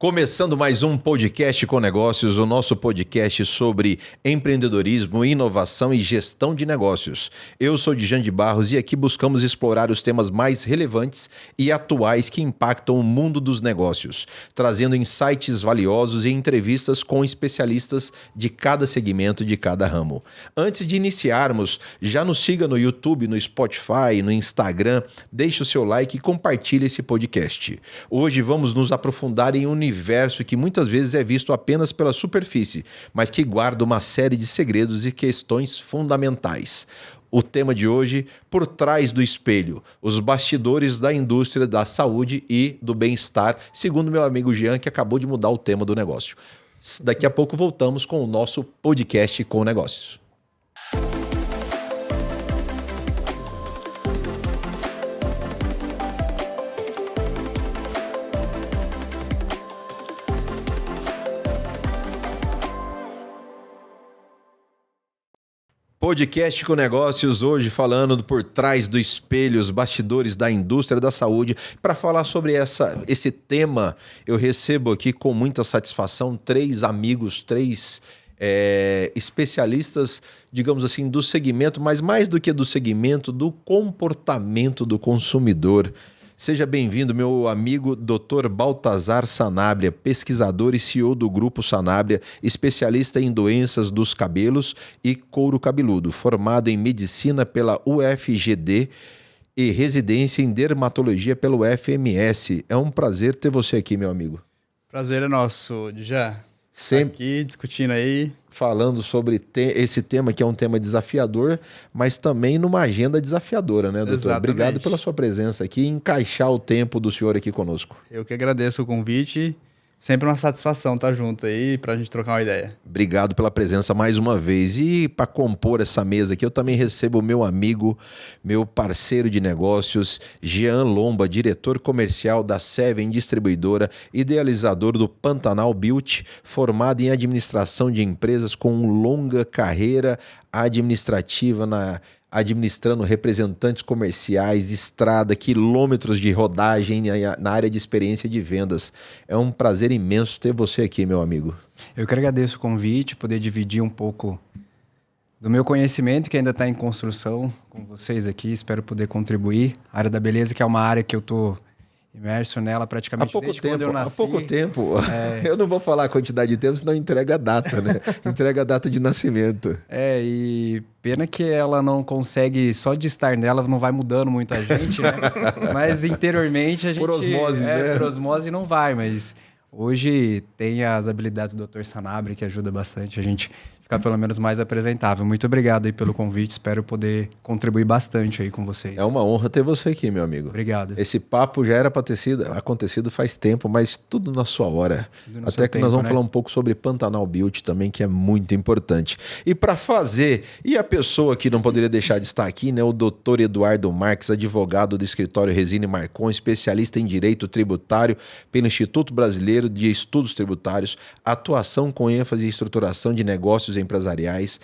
Começando mais um podcast com negócios, o nosso podcast sobre empreendedorismo, inovação e gestão de negócios. Eu sou Djan de Barros e aqui buscamos explorar os temas mais relevantes e atuais que impactam o mundo dos negócios, trazendo insights valiosos e entrevistas com especialistas de cada segmento, de cada ramo. Antes de iniciarmos, já nos siga no YouTube, no Spotify, no Instagram, deixe o seu like e compartilhe esse podcast. Hoje vamos nos aprofundar em um universo que muitas vezes é visto apenas pela superfície, mas que guarda uma série de segredos e questões fundamentais. O tema de hoje, por trás do espelho, os bastidores da indústria da saúde e do bem-estar, segundo meu amigo Jean, que acabou de mudar o tema do negócio. Daqui a pouco voltamos com o nosso podcast com negócios. Podcast com negócios, hoje falando por trás do espelho, os bastidores da indústria da saúde. Para falar sobre esse tema, eu recebo aqui com muita satisfação três amigos, especialistas, digamos assim, do segmento, mas mais do que do segmento, do comportamento do consumidor. Seja bem-vindo, meu amigo Dr. Baltazar Sanabria, pesquisador e CEO do Grupo Sanabria, especialista em doenças dos cabelos e couro cabeludo, formado em medicina pela UFGD e residência em dermatologia pelo FMS. É um prazer ter você aqui, meu amigo. Prazer é nosso, Djan. Sempre aqui discutindo aí. Falando sobre esse tema que é um tema desafiador, mas também numa agenda desafiadora, né, doutor? Exatamente. Obrigado pela sua presença aqui e encaixar o tempo do senhor aqui conosco. Eu que agradeço o convite. Sempre uma satisfação estar junto aí pra gente trocar uma ideia. Obrigado pela presença mais uma vez. E para compor essa mesa aqui, eu também recebo o meu amigo, meu parceiro de negócios, Jean Lomba, diretor comercial da Seven Distribuidora, idealizador do Pantanal Beauty, formado em administração de empresas com longa carreira administrativa administrando representantes comerciais, estrada, quilômetros de rodagem na área de experiência de vendas. É um prazer imenso ter você aqui, meu amigo. Eu que agradeço o convite, poder dividir um pouco do meu conhecimento, que ainda está em construção com vocês aqui. Espero poder contribuir. A área da beleza, que é uma área que eu estou imerso nela praticamente desde quando eu nasci. Há pouco tempo. Eu não vou falar a quantidade de tempo, senão entrega a data, né? Entrega a data de nascimento. E pena que ela não consegue, só de estar nela, não vai mudando muito a gente, né? Mas interiormente a gente... Por osmose, né? Por osmose não vai, mas hoje tem as habilidades do Dr. Sanabria, que ajuda bastante a gente ficar pelo menos mais apresentável. Muito obrigado aí pelo convite, espero poder contribuir bastante aí com vocês. É uma honra ter você aqui, meu amigo. Obrigado. Esse papo já era para ter acontecido faz tempo, mas tudo na sua hora. Até que nós vamos falar um pouco sobre Pantanal Beauty também, que é muito importante. E para fazer, e a pessoa que não poderia deixar de estar aqui, né, o Dr. Eduardo Marques, advogado do escritório Resine Marcon, especialista em direito tributário pelo Instituto Brasileiro de Estudos Tributários, atuação com ênfase em estruturação de negócios empresariais,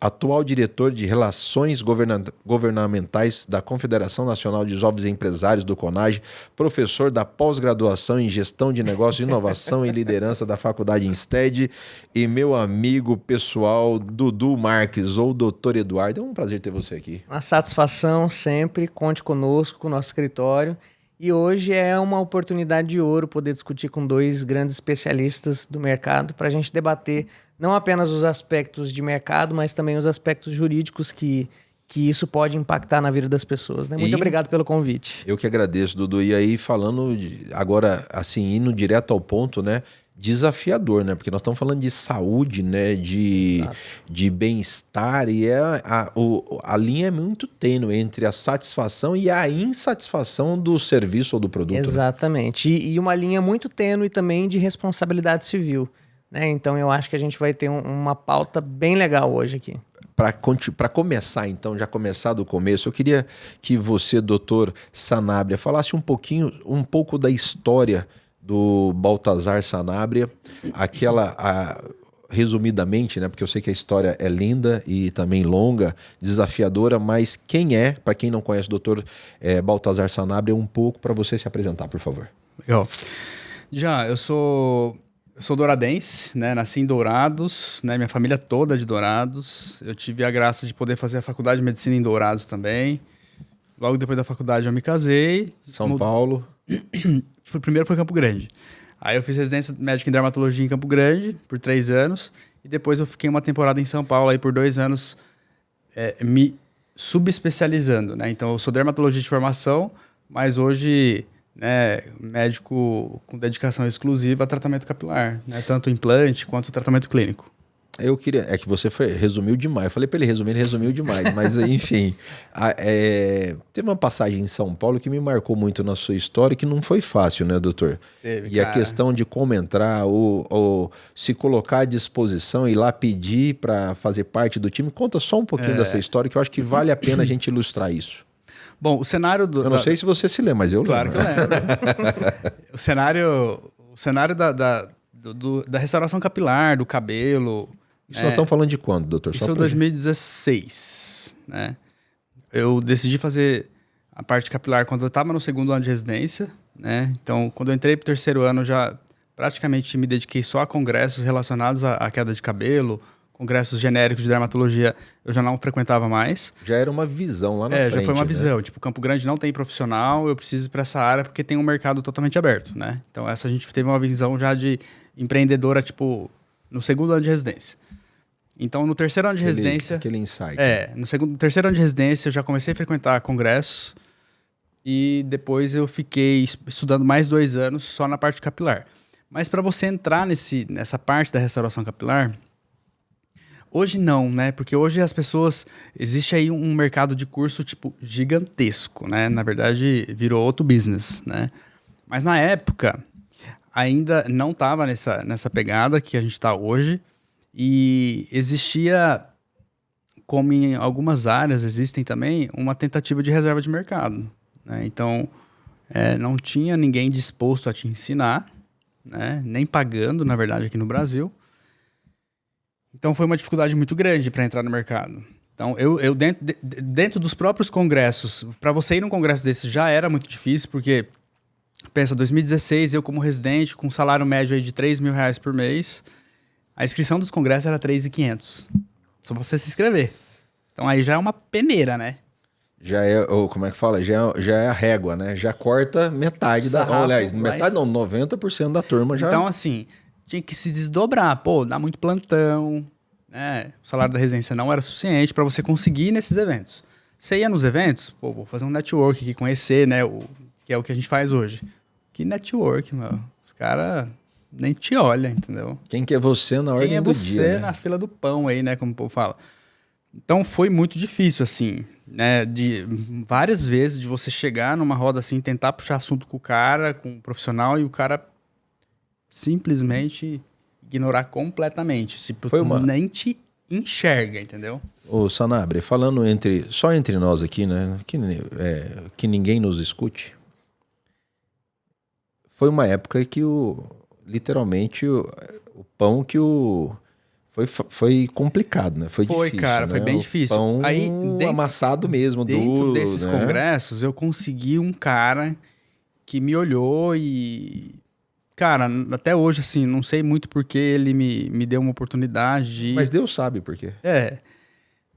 atual diretor de Relações Governamentais da Confederação Nacional de Jovens Empresários do CONAGE, professor da pós-graduação em Gestão de Negócios, Inovação e Liderança da Faculdade Insted, e meu amigo pessoal Dudu Marques, ou Dr. Eduardo. É um prazer ter você aqui. Uma satisfação sempre, conte conosco, com o nosso escritório. E hoje é uma oportunidade de ouro poder discutir com dois grandes especialistas do mercado para a gente debater não apenas os aspectos de mercado, mas também os aspectos jurídicos que isso pode impactar na vida das pessoas, né? Muito obrigado pelo convite. Eu que agradeço, Dudu. E aí, falando agora, assim, indo direto ao ponto, né? Desafiador, né? Porque nós estamos falando de saúde, né? De bem-estar, e a linha é muito tênue entre a satisfação e a insatisfação do serviço ou do produto. Exatamente. Né? E uma linha muito tênue também de responsabilidade civil. Né? Então eu acho que a gente vai ter uma pauta bem legal hoje aqui. Para começar, então, já começar do começo, eu queria que você, doutor Sanabria, falasse um pouco da história do Baltazar Sanabria, resumidamente, né, porque eu sei que a história é linda e também longa, desafiadora, mas quem é, para quem não conhece o doutor Baltazar Sanabria, um pouco para você se apresentar, por favor. Legal. Já, eu sou douradense, né? Nasci em Dourados, né? Minha família toda é de Dourados. Eu tive a graça de poder fazer a faculdade de medicina em Dourados também. Logo depois da faculdade eu me casei. São Paulo. Primeiro foi Campo Grande. Aí eu fiz residência médica em dermatologia em Campo Grande por 3 anos. E depois eu fiquei uma temporada em São Paulo aí por 2 anos me subespecializando, né? Então eu sou dermatologista de formação, mas hoje, né, médico com dedicação exclusiva a tratamento capilar, né? Tanto implante quanto tratamento clínico. Eu queria. É que você resumiu demais. Eu falei pra ele resumiu demais. Mas, enfim. Teve uma passagem em São Paulo que me marcou muito na sua história, que não foi fácil, né, doutor? Teve, e cara. a questão de como entrar, ou se colocar à disposição e ir lá pedir para fazer parte do time. Conta só um pouquinho dessa história, que eu acho que vale a pena a gente ilustrar isso. Bom, o cenário do... Eu não sei se você se lembra, mas eu Claro lembro. que eu lembro. O cenário da restauração capilar, do cabelo... Isso nós estamos falando de quando, doutor? Isso é 2016, né? Eu decidi fazer a parte capilar quando eu estava no 2º ano de residência, né? Então, quando eu entrei para o 3º ano, eu já praticamente me dediquei só a congressos relacionados à queda de cabelo, congressos genéricos de dermatologia, eu já não frequentava mais. Já era uma visão lá na frente, já foi uma né? visão. Tipo, Campo Grande não tem profissional, eu preciso ir para essa área porque tem um mercado totalmente aberto, né? Então, essa a gente teve uma visão já de empreendedora, tipo, no 2º ano de residência. Então, no 3º ano de residência... Aquele insight. No 3º ano de residência, eu já comecei a frequentar congressos e depois eu fiquei estudando mais 2 anos só na parte capilar. Mas para você entrar nessa parte da restauração capilar, hoje não, né? Porque hoje as pessoas... Existe aí um mercado de curso, tipo, gigantesco, né? Na verdade, virou outro business, né? Mas na época, ainda não estava nessa pegada que a gente está hoje. E existia, como em algumas áreas existem também, uma tentativa de reserva de mercado, né? Então, não tinha ninguém disposto a te ensinar, né? Nem pagando, na verdade, aqui no Brasil. Então, foi uma dificuldade muito grande para entrar no mercado. Então, eu dentro dos próprios congressos, para você ir num congresso desse já era muito difícil, porque, pensa, 2016, eu como residente, com um salário médio aí de R$3.000 por mês... A inscrição dos congressos era R$3.500. Só pra você se inscrever. Então aí já é uma peneira, né? Já é, ou como é que fala? Já é a régua, né? Já corta metade da... Aliás, metade não, 90% da turma já... Então, assim, tinha que se desdobrar. Pô, dá muito plantão, né? O salário da residência não era suficiente pra você conseguir ir nesses eventos. Você ia nos eventos, pô, vou fazer um network aqui, conhecer, né? Que é o que a gente faz hoje. Que network, meu? Os caras... nem te olha, entendeu? Quem que é você na ordem do dia, Quem é você né? na fila do pão aí, né? Como o povo fala. Então, foi muito difícil, assim, né? De várias vezes de você chegar numa roda assim, tentar puxar assunto com o cara, com o profissional, e o cara simplesmente ignorar completamente. Tipo, nem te enxerga, entendeu? Ô, Sanabria, falando só entre nós aqui, né? Que ninguém nos escute. Foi uma época que literalmente o pão que foi complicado, né? Foi difícil, cara, né? foi bem difícil. Pão aí, amassado mesmo, dentro duro, desses né? congressos, eu consegui um cara que me olhou e... Cara, até hoje, assim, não sei muito porque ele me deu uma oportunidade de... Mas Deus sabe por quê.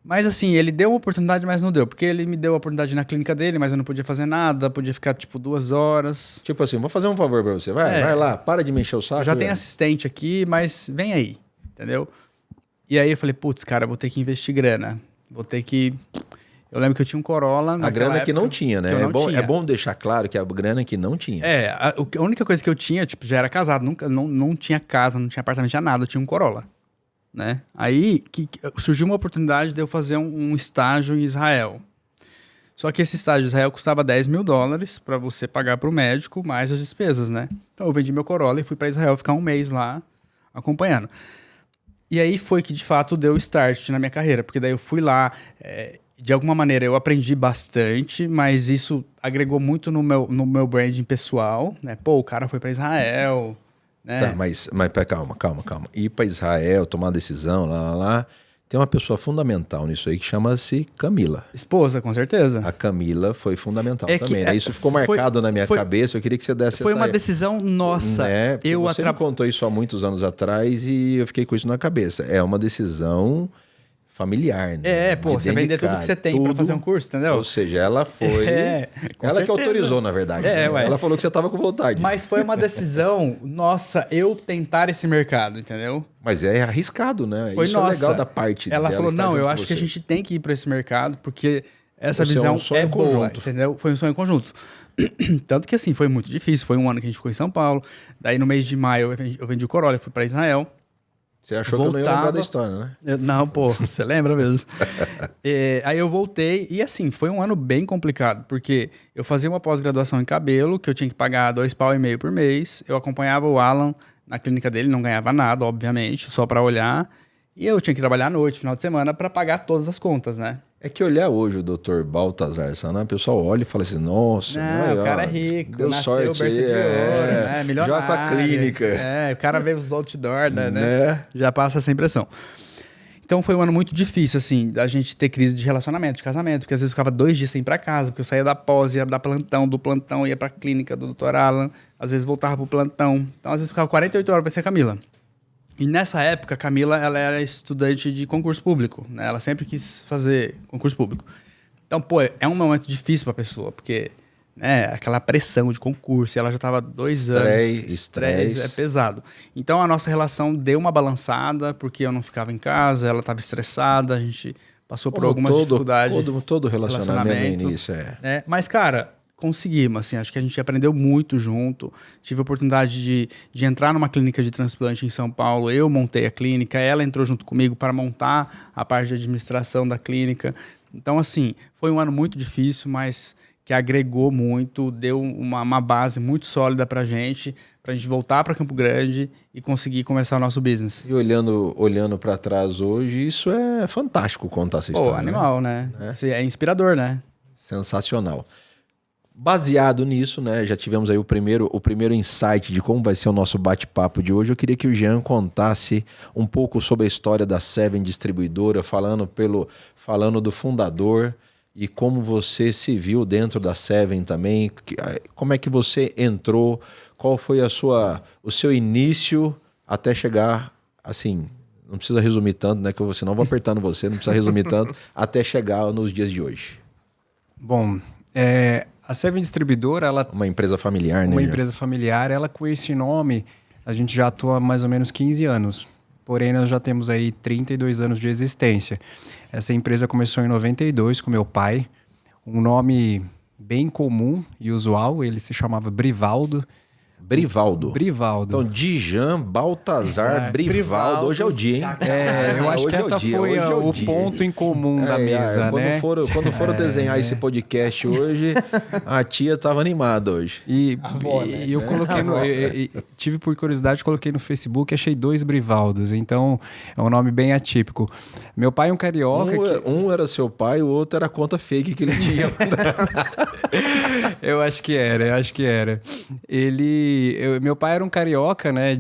Mas assim, ele deu uma oportunidade, mas não deu. Porque ele me deu a oportunidade na clínica dele, mas eu não podia fazer nada, podia ficar, tipo, 2 horas. Tipo assim, vou fazer um favor pra você. Vai lá, para de me encher o saco. Eu já tenho assistente aqui, mas vem aí, entendeu? E aí eu falei, putz, cara, vou ter que investir grana. Vou ter que... Eu lembro que eu tinha um Corolla naquela A grana época, que não tinha, né? É bom deixar claro que a grana que não tinha. A única coisa que eu tinha, tipo, já era casado, nunca, não tinha casa, não tinha apartamento, não tinha nada, eu tinha um Corolla. Né? Aí que surgiu uma oportunidade de eu fazer um estágio em Israel. Só que esse estágio em Israel custava $10.000 para você pagar para o médico, mais as despesas, né? Então eu vendi meu Corolla e fui para Israel ficar 1 mês lá acompanhando. E aí foi que de fato deu start na minha carreira, porque daí eu fui lá, de alguma maneira eu aprendi bastante, mas isso agregou muito no meu branding pessoal, né? Pô, o cara foi para Israel... Né? Tá, mas calma. Ir para Israel, tomar decisão, lá. tem uma pessoa fundamental nisso aí que chama-se Camila. Esposa, com certeza. A Camila foi fundamental É que- também, né? Isso ficou marcado na minha cabeça, eu queria que você desse Foi essa... uma decisão nossa. Né? Porque você me contou isso há muitos anos atrás e eu fiquei com isso na cabeça. É uma decisão familiar, né? Pô, De você vender tudo que você tem pra tudo. fazer um curso, entendeu? Ou seja, ela foi... Com ela que certeza. autorizou, na verdade. Ué. Ela falou que você estava com vontade. Mas foi uma decisão nossa, eu tentar esse mercado, entendeu? Mas é arriscado, né? Foi isso nossa. é legal da parte Ela dela falou, estar não, junto eu com acho que a você. gente tem que ir para esse mercado, porque essa Você é um visão sonho é boa, conjunto. entendeu? Foi um sonho conjunto. Tanto que assim, foi muito difícil. Foi um ano que a gente ficou em São Paulo. Daí no mês de maio eu vendi o Corolla, fui para Israel. Você achou que eu não ia lembrar da história, né? Não, pô, você lembra mesmo. Aí eu voltei e assim, foi um ano bem complicado, porque eu fazia uma pós-graduação em cabelo, que eu tinha que pagar R$2,5 pau por mês. Eu acompanhava o Alan na clínica dele, não ganhava nada, obviamente, só para olhar. E eu tinha que trabalhar à noite, final de semana, para pagar todas as contas, né? É que olhar hoje o Dr. Baltazar Sanan, o pessoal olha e fala assim, nossa, O cara é rico, deu nasceu sorte berço aí, de ouro, né? Milionário. joga com a clínica. O cara vê os outdoor, né? Né? Já passa essa impressão. Então foi um ano muito difícil, assim, da gente ter crise de relacionamento, de casamento, porque às vezes eu ficava 2 dias sem ir pra casa, porque eu saía da pós, ia dar plantão, do plantão ia pra clínica do Dr. Alan, às vezes voltava pro plantão. Então às vezes eu ficava 48 horas pra ser a Camila. E nessa época, a Camila, ela era estudante de concurso público, né? Ela sempre quis fazer concurso público. Então, pô, é um momento difícil pra pessoa, porque, né, aquela pressão de concurso, e ela já estava 2 anos. Estresse é pesado. Então, a nossa relação deu uma balançada, porque eu não ficava em casa, ela estava estressada, a gente passou por algumas dificuldades. Todo relacionamento no início, né? Mas, cara, conseguimos, assim, acho que a gente aprendeu muito junto. Tive a oportunidade de entrar numa clínica de transplante em São Paulo. Eu montei a clínica, ela entrou junto comigo para montar a parte de administração da clínica. Então, assim, foi um ano muito difícil, mas que agregou muito, deu uma base muito sólida pra gente voltar para Campo Grande e conseguir começar o nosso business. E olhando para trás hoje, isso é fantástico contar essa história. Pô, animal, né? É inspirador, né? Sensacional. Baseado nisso, né, já tivemos aí o primeiro insight de como vai ser o nosso bate-papo de hoje. Eu queria que o Jean contasse um pouco sobre a história da Seven Distribuidora, falando do fundador e como você se viu dentro da Seven também, como é que você entrou, qual foi o seu início até chegar, assim, não precisa resumir tanto, né, que eu senão vou apertando você, não precisa resumir tanto, até chegar nos dias de hoje. Bom, a Seven Distribuidora, ela... Uma empresa familiar, né? Uma empresa familiar, ela com esse nome, a gente já atua há mais ou menos 15 anos. Porém, nós já temos aí 32 anos de existência. Essa empresa começou em 92 com meu pai. Um nome bem comum e usual, ele se chamava Brivaldo. Brivaldo. Então, Dijan, Baltazar, Brivaldo. Hoje é o dia, hein? Eu acho que essa foi o ponto em comum da mesa, né? Quando foram desenhar esse podcast hoje, a tia estava animada hoje. E eu coloquei tive por curiosidade, coloquei no Facebook, achei 2 Brivaldos. Então, é um nome bem atípico. Meu pai é um carioca. Um era seu pai, o outro era a conta fake que ele tinha. Eu acho que era. Meu pai era um carioca, né?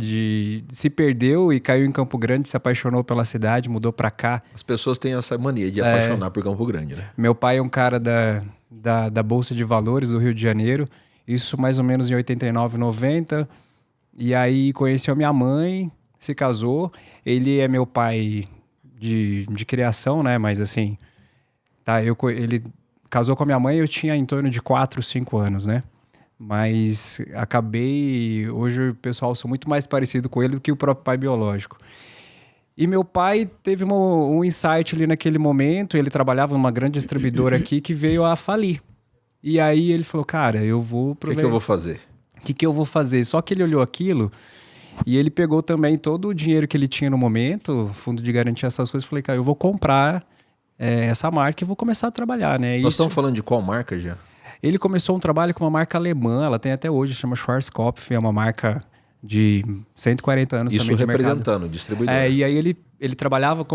Se perdeu e caiu em Campo Grande, se apaixonou pela cidade, mudou pra cá. As pessoas têm essa mania de apaixonar por Campo Grande, né? Meu pai é um cara da Bolsa de Valores do Rio de Janeiro. Isso mais ou menos em 89, 90. E aí conheceu minha mãe, se casou. Ele é meu pai de criação, né? Mas assim, tá, ele casou com a minha mãe, eu tinha em torno de 4, 5 anos, né? Mas hoje o pessoal sou muito mais parecido com ele do que o próprio pai biológico. E meu pai teve um insight ali naquele momento, ele trabalhava numa grande distribuidora aqui que veio a falir. E aí ele falou, cara, eu vou... O que eu vou fazer? O que eu vou fazer? Só que ele olhou aquilo e ele pegou também todo o dinheiro que ele tinha no momento, fundo de garantia, essas coisas, e falei, cara, eu vou comprar essa marca e vou começar a trabalhar, né? Nós estamos falando de qual marca, já? Ele começou um trabalho com uma marca alemã, ela tem até hoje, chama Schwarzkopf, é uma marca de 140 anos também de mercado. Isso representando, distribuidor. E aí ele trabalhava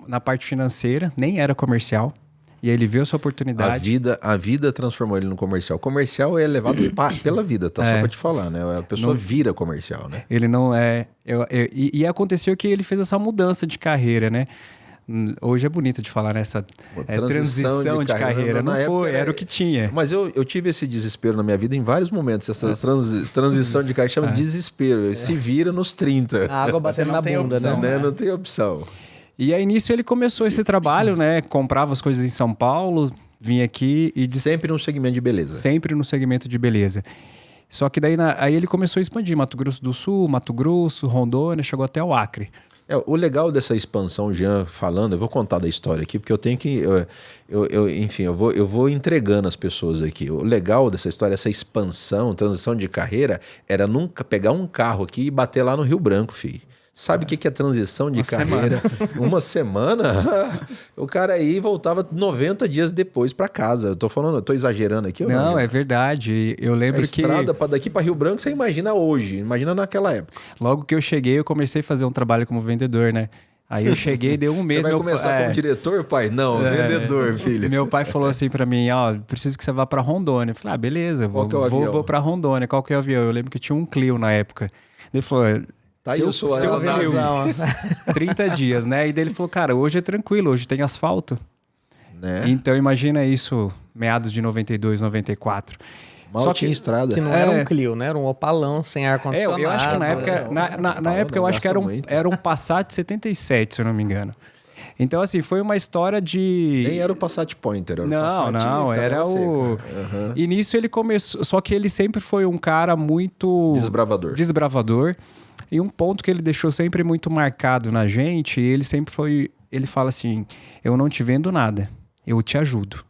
na parte financeira, nem era comercial, e aí ele viu essa oportunidade. A vida transformou ele no comercial. O comercial é levado pela vida, tá? Só pra te falar, né? A pessoa vira comercial, né? Ele não é... E aconteceu que ele fez essa mudança de carreira, né? Hoje é bonito de falar nessa transição de carreira. Não foi, era o que tinha. Mas eu tive esse desespero na minha vida em vários momentos. Essa transição de carreira chama desespero. Se vira nos 30. A água batendo na bunda, opção, né? Não tem opção. E aí, nisso, ele começou esse trabalho, né? Comprava as coisas em São Paulo, vinha aqui e... Sempre no segmento de beleza. Sempre no segmento de beleza. Só que daí aí ele começou a expandir. Mato Grosso do Sul, Mato Grosso, Rondônia, chegou até o Acre. O legal dessa expansão, Jean falando, eu vou contar da história aqui, porque eu tenho que... enfim, eu vou entregando as pessoas aqui. O legal dessa história, essa expansão, transição de carreira, era nunca pegar um carro aqui e bater lá no Rio Branco, filho. Sabe o que é transição de carreira? Uma semana? O cara aí voltava 90 dias depois para casa. Eu tô exagerando aqui? Ou não, é verdade. Eu lembro que... A estrada daqui para Rio Branco, você imagina hoje. Imagina naquela época. Logo que eu cheguei, eu comecei a fazer um trabalho como vendedor, né? Aí eu cheguei, deu um mês... Você vai começar como diretor, pai? Não, vendedor, filho. Meu pai falou assim para mim, preciso que você vá para Rondônia. Eu falei, beleza, vou para Rondônia. Qual que é o avião? Eu lembro que tinha um Clio na época. Ele falou... Tá aí o seu 30 dias, né? E daí ele falou, cara, hoje é tranquilo, hoje tem asfalto. Né? Então imagina isso, meados de 92, 94. Mal Só tinha que estrada. Que não era um Clio, né? Era um Opalão sem ar-condicionado. Eu acho que na época, na época eu acho que era um Passat 77, se eu não me engano. Então, assim, foi uma história de... Nem era o Passat Pointer, era o Passat Não, era o... Uhum. E nisso ele começou... Só que ele sempre foi um cara muito... Desbravador. E um ponto que ele deixou sempre muito marcado na gente, ele sempre foi... Ele fala assim, eu não te vendo nada, eu te ajudo.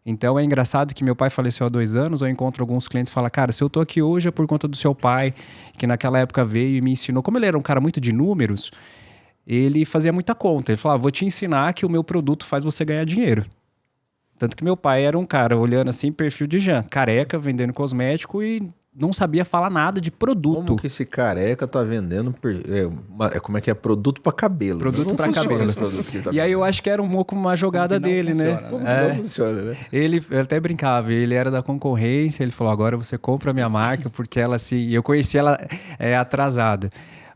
Então é engraçado que meu pai faleceu há 2 anos, eu encontro alguns clientes e falo, cara, se eu tô aqui hoje é por conta do seu pai, que naquela época veio e me ensinou. Como ele era um cara muito de números, ele fazia muita conta. Ele falava, vou te ensinar que o meu produto faz você ganhar dinheiro. Tanto que meu pai era um cara olhando assim, perfil de Jean, careca, vendendo cosmético e não sabia falar nada de produto. Como que esse careca tá vendendo... como é que é? Produto para cabelo. Produto para cabelo. E aí eu acho que era um pouco uma jogada dele, funciona, né? Como não funciona, né? Ele até brincava, ele era da concorrência, ele falou, agora você compra a minha marca, porque ela assim... Eu conheci ela atrasada.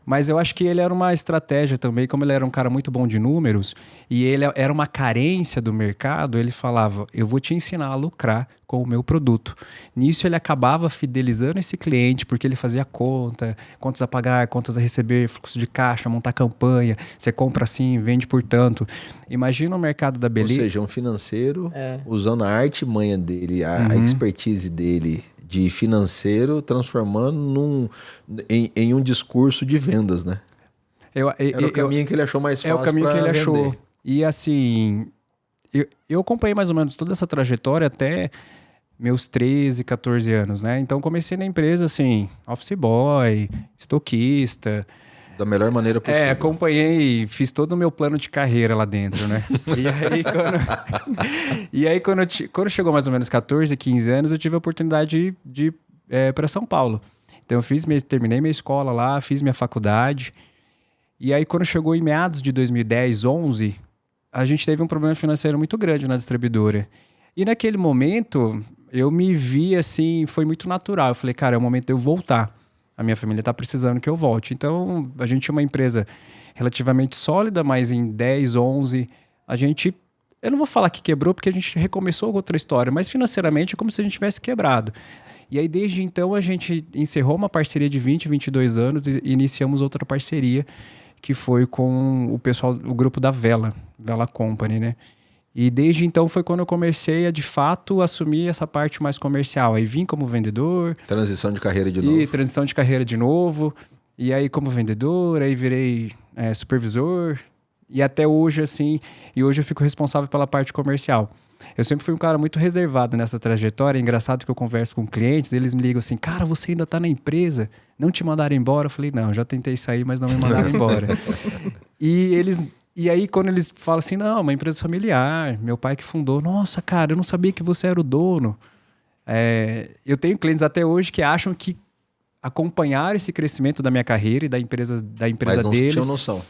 Mas eu acho que ele era uma estratégia também, como ele era um cara muito bom de números, e ele era uma carência do mercado, ele falava, eu vou te ensinar a lucrar com o meu produto. Nisso ele acabava fidelizando esse cliente, porque ele fazia contas a pagar, contas a receber, fluxo de caixa, montar campanha, você compra assim, vende por tanto. Imagina o mercado da beleza. Ou seja, um financeiro usando a artimanha dele, a expertise dele, de financeiro, transformando em um discurso de vendas, né? Era o caminho que ele achou mais fácil. É o caminho que ele vender. achou. E assim, eu acompanhei mais ou menos toda essa trajetória até meus 13, 14 anos, né? Então comecei na empresa assim, office boy, estoquista. Da melhor maneira possível. Acompanhei, fiz todo o meu plano de carreira lá dentro, né? E aí, quando chegou mais ou menos 14, 15 anos, eu tive a oportunidade de ir para São Paulo. Então, terminei minha escola lá, fiz minha faculdade. E aí, quando chegou em meados de 2010, 11, a gente teve um problema financeiro muito grande na distribuidora. E naquele momento, eu me vi assim, foi muito natural. Eu falei, cara, é o momento de eu voltar. A minha família está precisando que eu volte. Então, a gente tinha uma empresa relativamente sólida, mas em 10, 11, eu não vou falar que quebrou, porque a gente recomeçou outra história, mas financeiramente é como se a gente tivesse quebrado. E aí, desde então, a gente encerrou uma parceria de 20, 22 anos e iniciamos outra parceria, que foi com o grupo da Vela Company, né? E desde então foi quando eu comecei a, de fato, assumir essa parte mais comercial. Aí vim como vendedor. Transição de carreira de novo. Transição de carreira de novo. E aí como vendedor, aí virei supervisor. E até hoje, assim... E hoje eu fico responsável pela parte comercial. Eu sempre fui um cara muito reservado nessa trajetória. É engraçado que eu converso com clientes, eles me ligam assim, cara, você ainda tá na empresa? Não te mandaram embora? Eu falei, não, já tentei sair, mas não me mandaram embora. E aí, quando eles falam assim, não, uma empresa familiar, meu pai que fundou. Nossa, cara, eu não sabia que você era o dono. Eu tenho clientes até hoje que acham que acompanharam esse crescimento da minha carreira e da empresa deles. Mas não tinham noção.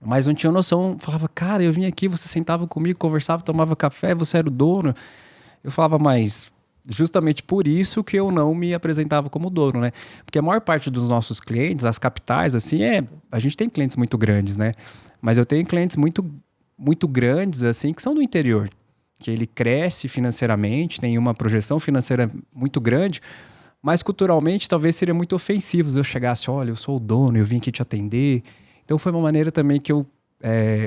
Mas não tinham noção. Falava, cara, eu vim aqui, você sentava comigo, conversava, tomava café, você era o dono. Eu falava, mas justamente por isso que eu não me apresentava como dono, né? Porque a maior parte dos nossos clientes, as capitais, assim, a gente tem clientes muito grandes, né? Mas eu tenho clientes muito, muito grandes, assim, que são do interior. Que ele cresce financeiramente, tem uma projeção financeira muito grande, mas culturalmente talvez seria muito ofensivo se eu chegasse, olha, eu sou o dono, eu vim aqui te atender. Então foi uma maneira também que eu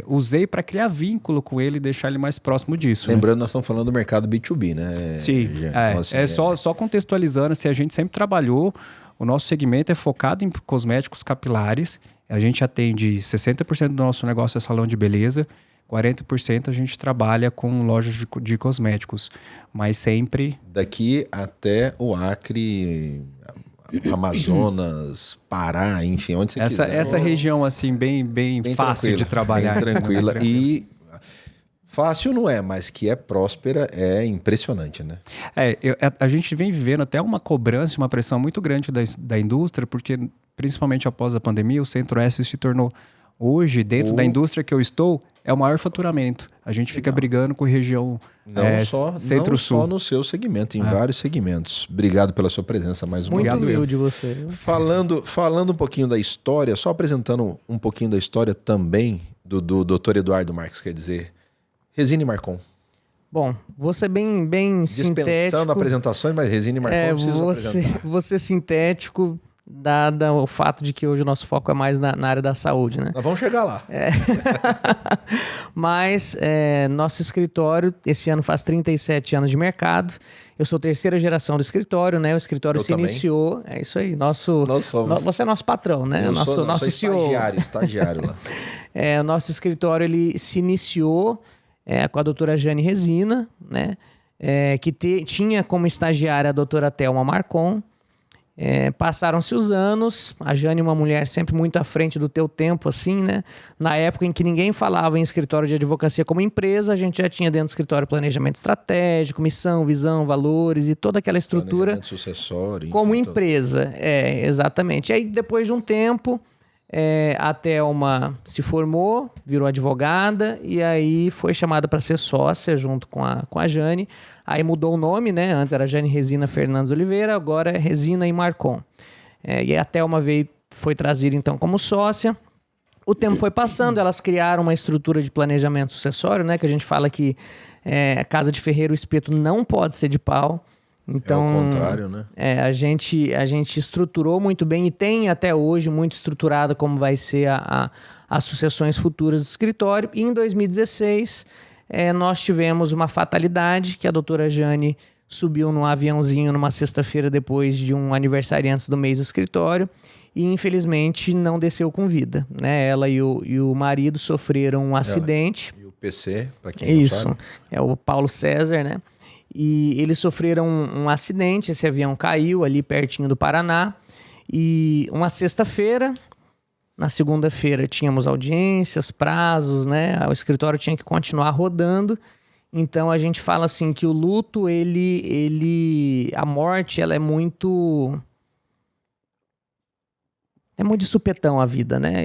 usei para criar vínculo com ele e deixar ele mais próximo disso. Lembrando, nós estamos falando do mercado B2B, né? Sim, Então, assim, só contextualizando, assim, a gente sempre trabalhou, o nosso segmento é focado em cosméticos capilares, a gente atende 60% do nosso negócio é salão de beleza, 40% a gente trabalha com lojas de cosméticos, mas sempre... Daqui até o Acre, Amazonas, Pará, enfim, onde você quiser. Essa região, assim, bem fácil de trabalhar. Bem tranquila. E fácil não é, mas que é próspera é impressionante, né? A gente vem vivendo até uma cobrança, uma pressão muito grande da indústria, porque principalmente após a pandemia, o Centro-Oeste se tornou, hoje, dentro da indústria que eu estou, é o maior faturamento. A gente fica brigando com a região Centro-Sul. Não só no seu segmento, em vários segmentos. Obrigado pela sua presença mais uma Muito vez. humilde de você. Falando um pouquinho da história, só apresentando um pouquinho da história também do Dr. Eduardo Marques, quer dizer, Resine Marcon. Bom, vou ser bem sintético. Dispensando apresentações, mas Resine Marcon precisa apresentar. Vou ser sintético, dada o fato de que hoje o nosso foco é mais na área da saúde, né? Nós vamos chegar lá. Mas nosso escritório, esse ano faz 37 anos de mercado. Eu sou terceira geração do escritório, né? O escritório se iniciou. É isso aí. Nós somos. Você é nosso patrão, né? Nosso CEO. Estagiário lá. O nosso escritório ele se iniciou com a doutora Jane Resina, né? Que tinha como estagiária a doutora Thelma Marcon. Passaram-se os anos, a Jane é uma mulher sempre muito à frente do teu tempo, assim, né? Na época em que ninguém falava em escritório de advocacia como empresa, a gente já tinha dentro do escritório planejamento estratégico, missão, visão, valores e toda aquela estrutura sucessório, como empresa. Exatamente. Aí depois de um tempo, a Thelma se formou, virou advogada e aí foi chamada para ser sócia junto com a Jane. Aí mudou o nome, né? Antes era Jane Resina Fernandes Oliveira, agora é Resina e Marcon. E a Thelma foi trazida então como sócia. O tempo foi passando, elas criaram uma estrutura de planejamento sucessório, né? Que a gente fala que casa de ferreiro, o espeto não pode ser de pau. Então, é o contrário, né? A gente estruturou muito bem e tem até hoje muito estruturada como vai ser as sucessões futuras do escritório. E em 2016, nós tivemos uma fatalidade que a doutora Jane subiu num aviãozinho numa sexta-feira depois de um aniversário antes do mês do escritório e infelizmente não desceu com vida, né? Ela e o marido sofreram um acidente. E o PC, para quem não sabe. É o Paulo César, né? E eles sofreram um acidente, esse avião caiu ali pertinho do Paraná. E uma sexta-feira, na segunda-feira tínhamos audiências, prazos, né? O escritório tinha que continuar rodando. Então a gente fala assim que o luto, a morte, ela é muito de supetão a vida, né?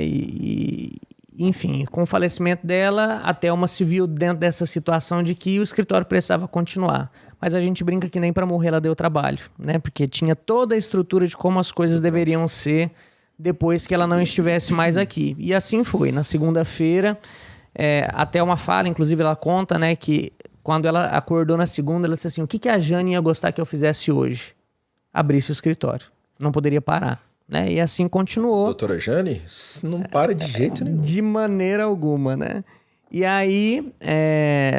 Enfim, com o falecimento dela, a Thelma se viu dentro dessa situação de que o escritório precisava continuar. Mas a gente brinca que nem para morrer ela deu trabalho, né? Porque tinha toda a estrutura de como as coisas deveriam ser depois que ela não estivesse mais aqui. E assim foi. Na segunda-feira, a Thelma fala, inclusive ela conta, né, que quando ela acordou na segunda, ela disse assim, o que a Jane ia gostar que eu fizesse hoje? Abrisse o escritório. Não poderia parar. Né? E assim continuou. Doutora Jane, não para de jeito nenhum. De maneira alguma, né? E aí,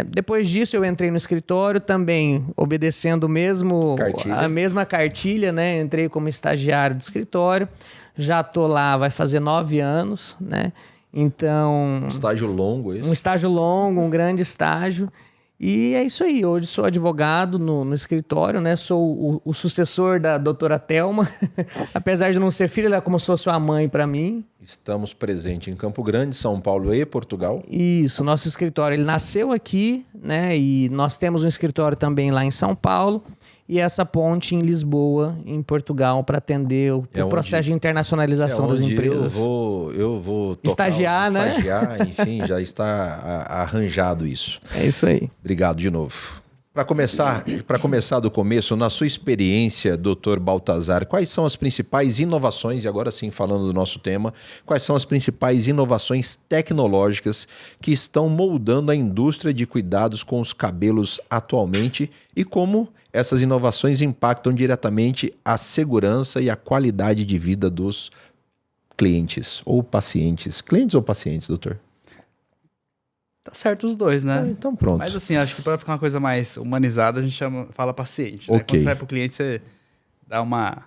depois disso, eu entrei no escritório também, obedecendo a mesma cartilha, né? Entrei como estagiário do escritório. Já tô lá, vai fazer 9 anos, né? Então... Um estágio longo, isso? Um estágio longo, um grande estágio. E é isso aí, hoje sou advogado no escritório, né? Sou o sucessor da doutora Thelma. Apesar de não ser filha, ela é como se fosse uma mãe para mim. Estamos presentes em Campo Grande, São Paulo e Portugal. Isso, nosso escritório ele nasceu aqui, né? E nós temos um escritório também lá em São Paulo. E essa ponte em Lisboa, em Portugal, para atender o processo de internacionalização das empresas. Eu vou tocar, estagiar, enfim, já está arranjado isso. É isso aí. Obrigado de novo. Para começar do começo, na sua experiência, Dr. Baltazar, quais são as principais inovações, e agora sim falando do nosso tema, quais são as principais inovações tecnológicas que estão moldando a indústria de cuidados com os cabelos atualmente e como essas inovações impactam diretamente a segurança e a qualidade de vida dos clientes ou pacientes? Clientes ou pacientes, doutor? Tá certo os dois, né? Então pronto. Mas assim, acho que para ficar uma coisa mais humanizada, a gente fala paciente, né? Ok. Quando você vai pro cliente, você dá uma...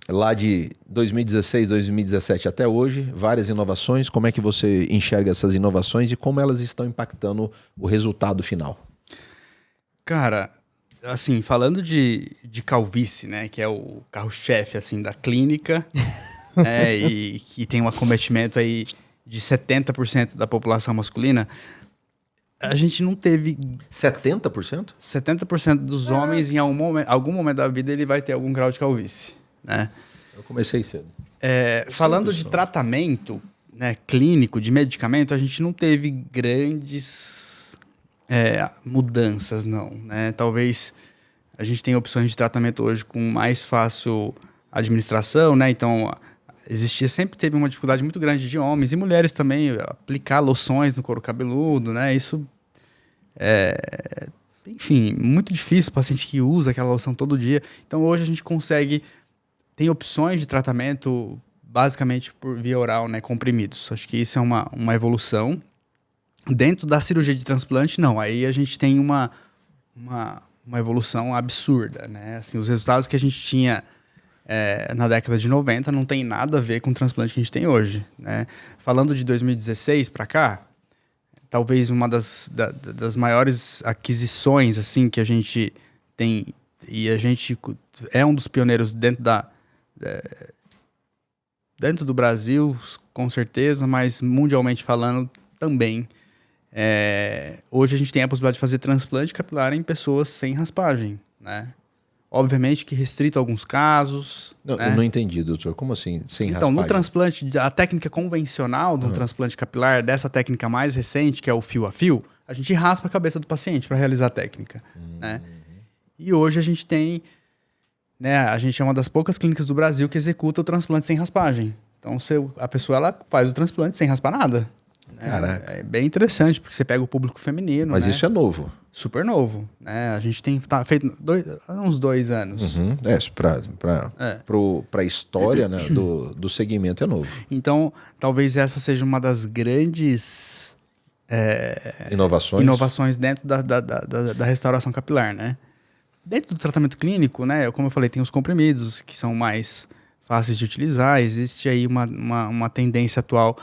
Lá de 2016, 2017 até hoje, várias inovações. Como é que você enxerga essas inovações e como elas estão impactando o resultado final? Cara, assim, falando de calvície, né? Que é o carro-chefe, assim, da clínica, né? E que tem um acometimento aí de 70% da população masculina, a gente não teve 70%? 70% dos homens em algum momento da vida ele vai ter algum grau de calvície, né? Eu comecei cedo. Falando de tratamento, né, clínico, de medicamento, a gente não teve grandes mudanças, não, né? Talvez a gente tenha opções de tratamento hoje com mais fácil administração, né? Então, sempre teve uma dificuldade muito grande de homens e mulheres também aplicar loções no couro cabeludo, né? Isso enfim, muito difícil o paciente que usa aquela loção todo dia. Então hoje a gente tem opções de tratamento basicamente por via oral, né? Comprimidos. Acho que isso é uma evolução. Dentro da cirurgia de transplante, não. Aí a gente tem uma evolução absurda, né? Assim, os resultados que a gente tinha na década de 90 não tem nada a ver com o transplante que a gente tem hoje, né? Falando de 2016 para cá, talvez uma das maiores aquisições assim que a gente tem, e a gente é um dos pioneiros dentro do Brasil, com certeza, mas mundialmente falando também. Hoje a gente tem a possibilidade de fazer transplante capilar em pessoas sem raspagem, né? Obviamente que restrito a alguns casos. Não, né? Eu não entendi, doutor. Como assim? Sem Então, raspagem? no transplante, a técnica convencional do transplante capilar, dessa técnica mais recente, que é o fio a fio, a gente raspa a cabeça do paciente para realizar a técnica. Né? E hoje a gente tem... Né, a gente é uma das poucas clínicas do Brasil que executa o transplante sem raspagem. Então, a pessoa ela faz o transplante sem raspar nada. Caraca. É bem interessante, porque você pega o público feminino. Mas né? isso é novo. Super novo. Né? A gente tem feito uns 2 anos. Uhum. Para a história né, do segmento é novo. Então, talvez essa seja uma das grandes Inovações dentro da restauração capilar, né? Dentro do tratamento clínico, né? Como eu falei, tem os comprimidos que são mais fáceis de utilizar. Existe aí uma tendência atual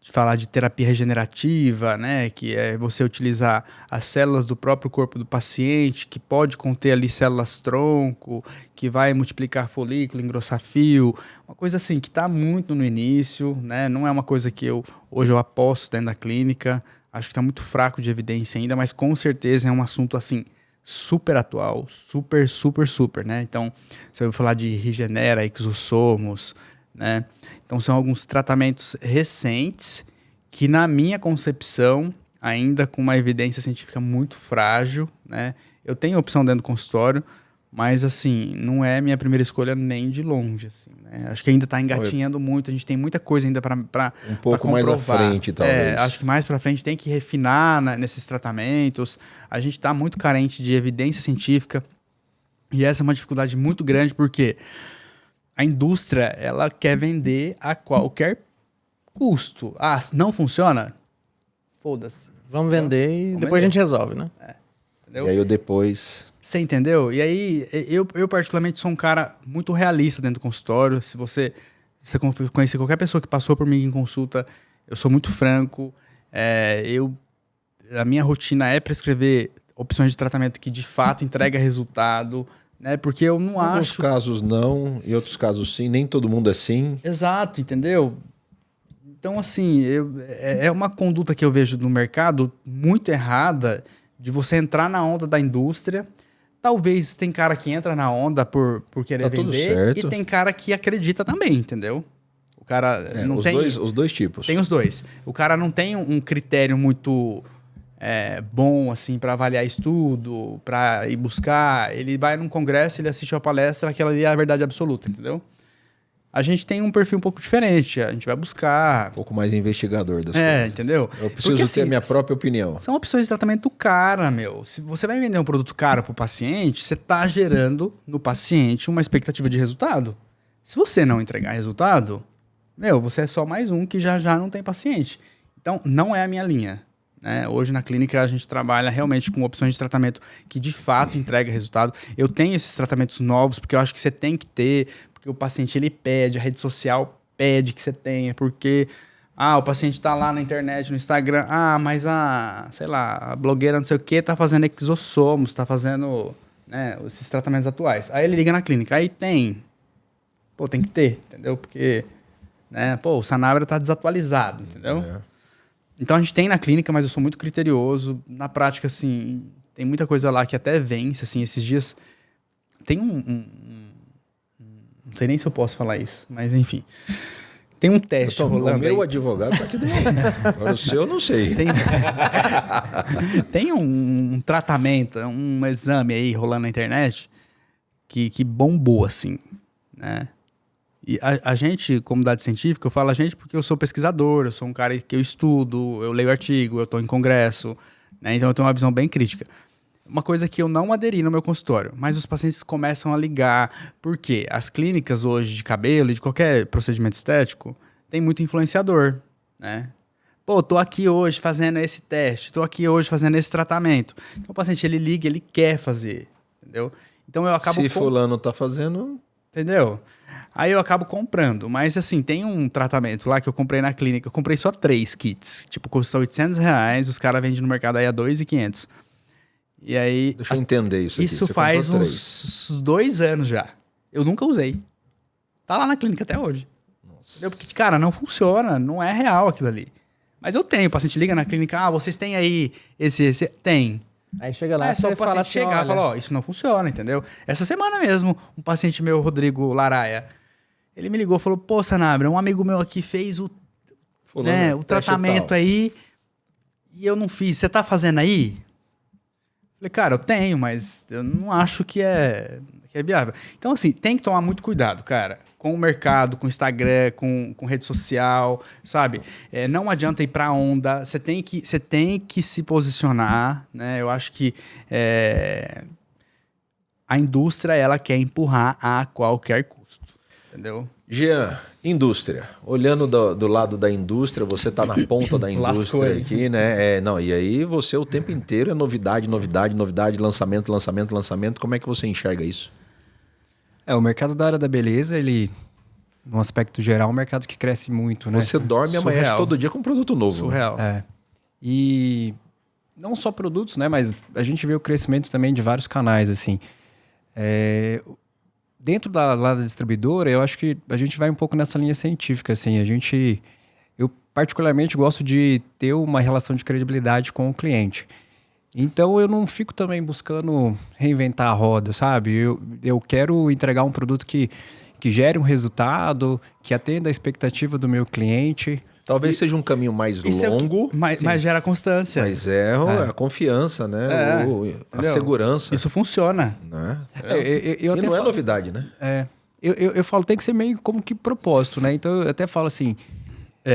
de falar de terapia regenerativa, né? Que é você utilizar as células do próprio corpo do paciente, que pode conter ali células tronco, que vai multiplicar folículo, engrossar fio, uma coisa assim que está muito no início, né? Não é uma coisa que hoje eu aposto dentro da clínica, acho que está muito fraco de evidência ainda, mas com certeza é um assunto assim super atual, super, né? Então, você vai falar de Regenera, exossomos, né? Então, são alguns tratamentos recentes que, na minha concepção, ainda com uma evidência científica muito frágil, né? Eu tenho opção dentro do consultório, mas, assim, não é minha primeira escolha nem de longe, assim, né? Acho que ainda está engatinhando muito, a gente tem muita coisa ainda para um pouco mais à frente, talvez. Acho que mais para frente tem que refinar nesses tratamentos. A gente está muito carente de evidência científica e essa é uma dificuldade muito grande porque a indústria, ela quer vender a qualquer custo. Ah, não funciona? Foda-se. Vamos vender e depois a gente resolve, né? Entendeu? E aí depois... Você entendeu? E aí, eu particularmente sou um cara muito realista dentro do consultório. Se você conhecer qualquer pessoa que passou por mim em consulta, eu sou muito franco. A minha rotina é prescrever opções de tratamento que de fato entrega resultado, né? Porque eu não acho... Em alguns casos não, em outros casos sim. Nem todo mundo é sim. Exato, entendeu? Então, assim, é uma conduta que eu vejo no mercado muito errada de você entrar na onda da indústria. Talvez tem cara que entra na onda por querer vender e tem cara que acredita também, entendeu? O cara não tem... Os dois tipos. Tem os dois. O cara não tem um critério muito bom assim para avaliar estudo, para ir buscar. Ele vai num congresso, ele assiste uma palestra, aquela ali é a verdade absoluta, entendeu? A gente tem um perfil um pouco diferente, a gente vai buscar... Um pouco mais investigador das coisas. Entendeu? Eu preciso Porque, ter a minha própria opinião. São opções de tratamento cara, meu. Se você vai vender um produto caro pro paciente, você tá gerando no paciente uma expectativa de resultado. Se você não entregar resultado, você é só mais um que já não tem paciente. Então, não é a minha linha. Né? Hoje na clínica a gente trabalha realmente com opções de tratamento que de fato entrega resultado. Eu tenho esses tratamentos novos porque eu acho que você tem que ter, porque o paciente ele pede, a rede social pede que você tenha, porque o paciente está lá na internet, no Instagram, mas sei lá, a blogueira não sei o que tá fazendo exossomos, tá fazendo esses tratamentos atuais. Aí ele liga na clínica, aí tem que ter, entendeu? Porque o Sanabria tá desatualizado, entendeu? Então a gente tem na clínica, mas eu sou muito criterioso. Na prática, assim, tem muita coisa lá que até vence, assim, esses dias. Tem não sei nem se eu posso falar isso, mas enfim. Tem um teste rolando. O meu advogado tá aqui do lado. Agora o seu eu não sei. Tem um tratamento, um exame aí rolando na internet que bombou, assim, né? E a gente, comunidade científica, eu falo a gente porque eu sou pesquisador, eu sou um cara que eu estudo, eu leio artigo, eu estou em congresso, né? Então eu tenho uma visão bem crítica. Uma coisa que eu não aderi no meu consultório, mas os pacientes começam a ligar, porque as clínicas hoje de cabelo e de qualquer procedimento estético tem muito influenciador, né? Tô aqui hoje fazendo esse teste, tô aqui hoje fazendo esse tratamento. Então o paciente, ele liga, ele quer fazer, entendeu? Então eu acabo... Se fulano tá fazendo... Entendeu? Aí eu acabo comprando, mas assim, tem um tratamento lá que eu comprei na clínica, eu comprei só 3 kits, tipo, custa R$800, os caras vendem no mercado aí a R$2.500. E aí... Deixa eu entender isso aqui. Isso faz uns 2 anos já. Eu nunca usei. Tá lá na clínica até hoje. Nossa. Porque, cara, não funciona, não é real aquilo ali. Mas eu tenho, o paciente liga na clínica, vocês têm aí esse... Tem. Aí chega lá, só o paciente assim, chegar e falar, isso não funciona, entendeu? Essa semana mesmo, um paciente meu, Rodrigo Laraia, ele me ligou e falou, Sanabria, um amigo meu aqui fez o tratamento aí e eu não fiz. Você tá fazendo aí? Falei, cara, eu tenho, mas eu não acho que é viável. Então, assim, tem que tomar muito cuidado, cara, com o mercado, com o Instagram, com rede social, sabe? Não adianta ir pra onda, você tem que se posicionar, né? Eu acho que a indústria, ela quer empurrar a qualquer custo. Entendeu? Jean, indústria. Olhando do lado da indústria, você está na ponta da indústria aqui, né? E aí você o tempo inteiro é novidade, lançamento. Como é que você enxerga isso? O mercado da área da beleza, ele, num aspecto geral, é um mercado que cresce muito, né? Você dorme e amanhece todo dia com um produto novo. Surreal. E não só produtos, né? Mas a gente vê o crescimento também de vários canais, assim. Dentro da distribuidora, eu acho que a gente vai um pouco nessa linha científica, assim. Eu particularmente gosto de ter uma relação de credibilidade com o cliente. Então, eu não fico também buscando reinventar a roda, sabe? Eu quero entregar um produto que gere um resultado, que atenda a expectativa do meu cliente. Talvez seja um caminho mais longo. Mas gera constância. Mas a confiança, né? A segurança. Isso funciona. Né? E não é novidade, né? Eu falo, tem que ser meio como que propósito, né? Então eu até falo assim...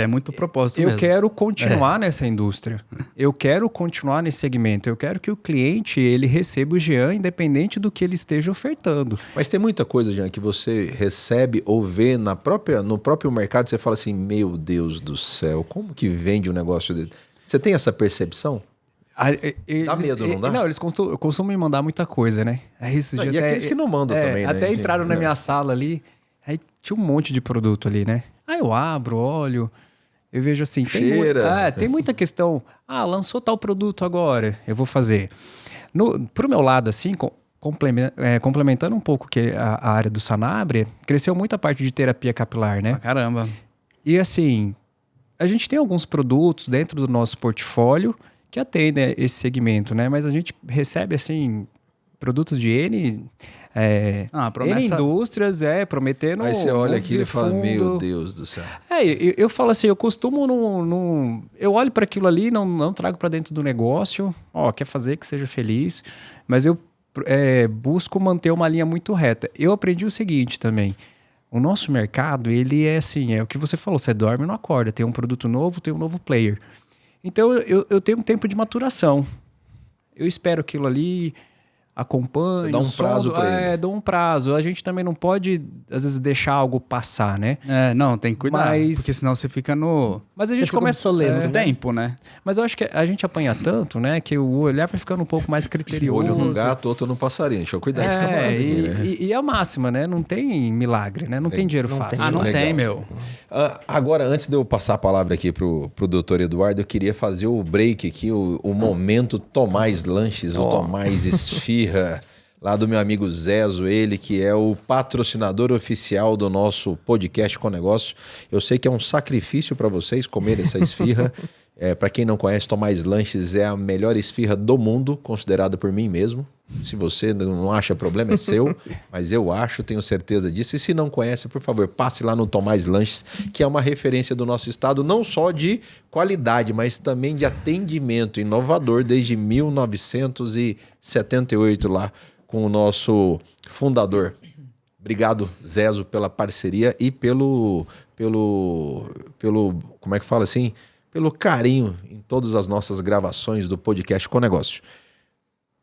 muito propósito mesmo. Eu quero continuar nessa indústria. Eu quero continuar nesse segmento. Eu quero que o cliente, ele receba o Jean independente do que ele esteja ofertando. Mas tem muita coisa, Jean, que você recebe ou vê no próprio mercado, você fala assim, meu Deus do céu, como que vende um negócio dele? Você tem essa percepção? Dá medo, não dá? Não, eles costumam me mandar muita coisa, né? E aqueles que não mandam também, né? Até entraram na minha sala ali, aí tinha um monte de produto ali, né? Aí eu abro, olho, eu vejo assim... Tem muita questão. Lançou tal produto agora, eu vou fazer. Pro meu lado, assim, complementando um pouco que a área do Sanabria, cresceu muito a parte de terapia capilar, né? Caramba. E assim, a gente tem alguns produtos dentro do nosso portfólio que atendem esse segmento, né? Mas a gente recebe, assim, produtos de N... A promessa... indústrias, prometendo... Aí você olha aquilo e fala, fundo. meu Deus do céu. Eu falo assim, eu costumo eu olho para aquilo ali, não trago para dentro do negócio, quer fazer que seja feliz, mas eu busco manter uma linha muito reta. Eu aprendi o seguinte também, o nosso mercado, ele é assim, é o que você falou, você dorme e não acorda, tem um produto novo, tem um novo player. Então eu tenho um tempo de maturação, eu espero aquilo ali... acompanhe, dá um prazo para ele. Dou um prazo. A gente também não pode, às vezes, deixar algo passar, né? Não, tem que cuidar, porque senão você fica no... Mas a gente começa muito tempo, né? Mas eu acho que a gente apanha tanto, né? Que o olhar vai ficando um pouco mais criterioso. Olho num gato, outro num passarinho. Deixa eu cuidar desse camarada aqui, né? E a máxima, né? Não tem milagre, né? Não tem dinheiro fácil. Não Legal. tem, meu. Agora, antes de eu passar a palavra aqui pro doutor Eduardo, eu queria fazer o break aqui, o momento Tomás Lanches, o Tomás Esfirra, lá do meu amigo Zezo, ele que é o patrocinador oficial do nosso podcast Com Negócio. Eu sei que é um sacrifício para vocês comer essa esfirra. Para quem não conhece, Tomás Lanches é a melhor esfirra do mundo, considerada por mim mesmo. Se você não acha, problema é seu, mas eu acho, tenho certeza disso. E se não conhece, por favor, passe lá no Tomás Lanches, que é uma referência do nosso estado, não só de qualidade, mas também de atendimento inovador desde 1978 lá, com o nosso fundador. Obrigado, Zezo, pela parceria e pelo como é que fala assim? Pelo carinho em todas as nossas gravações do podcast Com Negócio.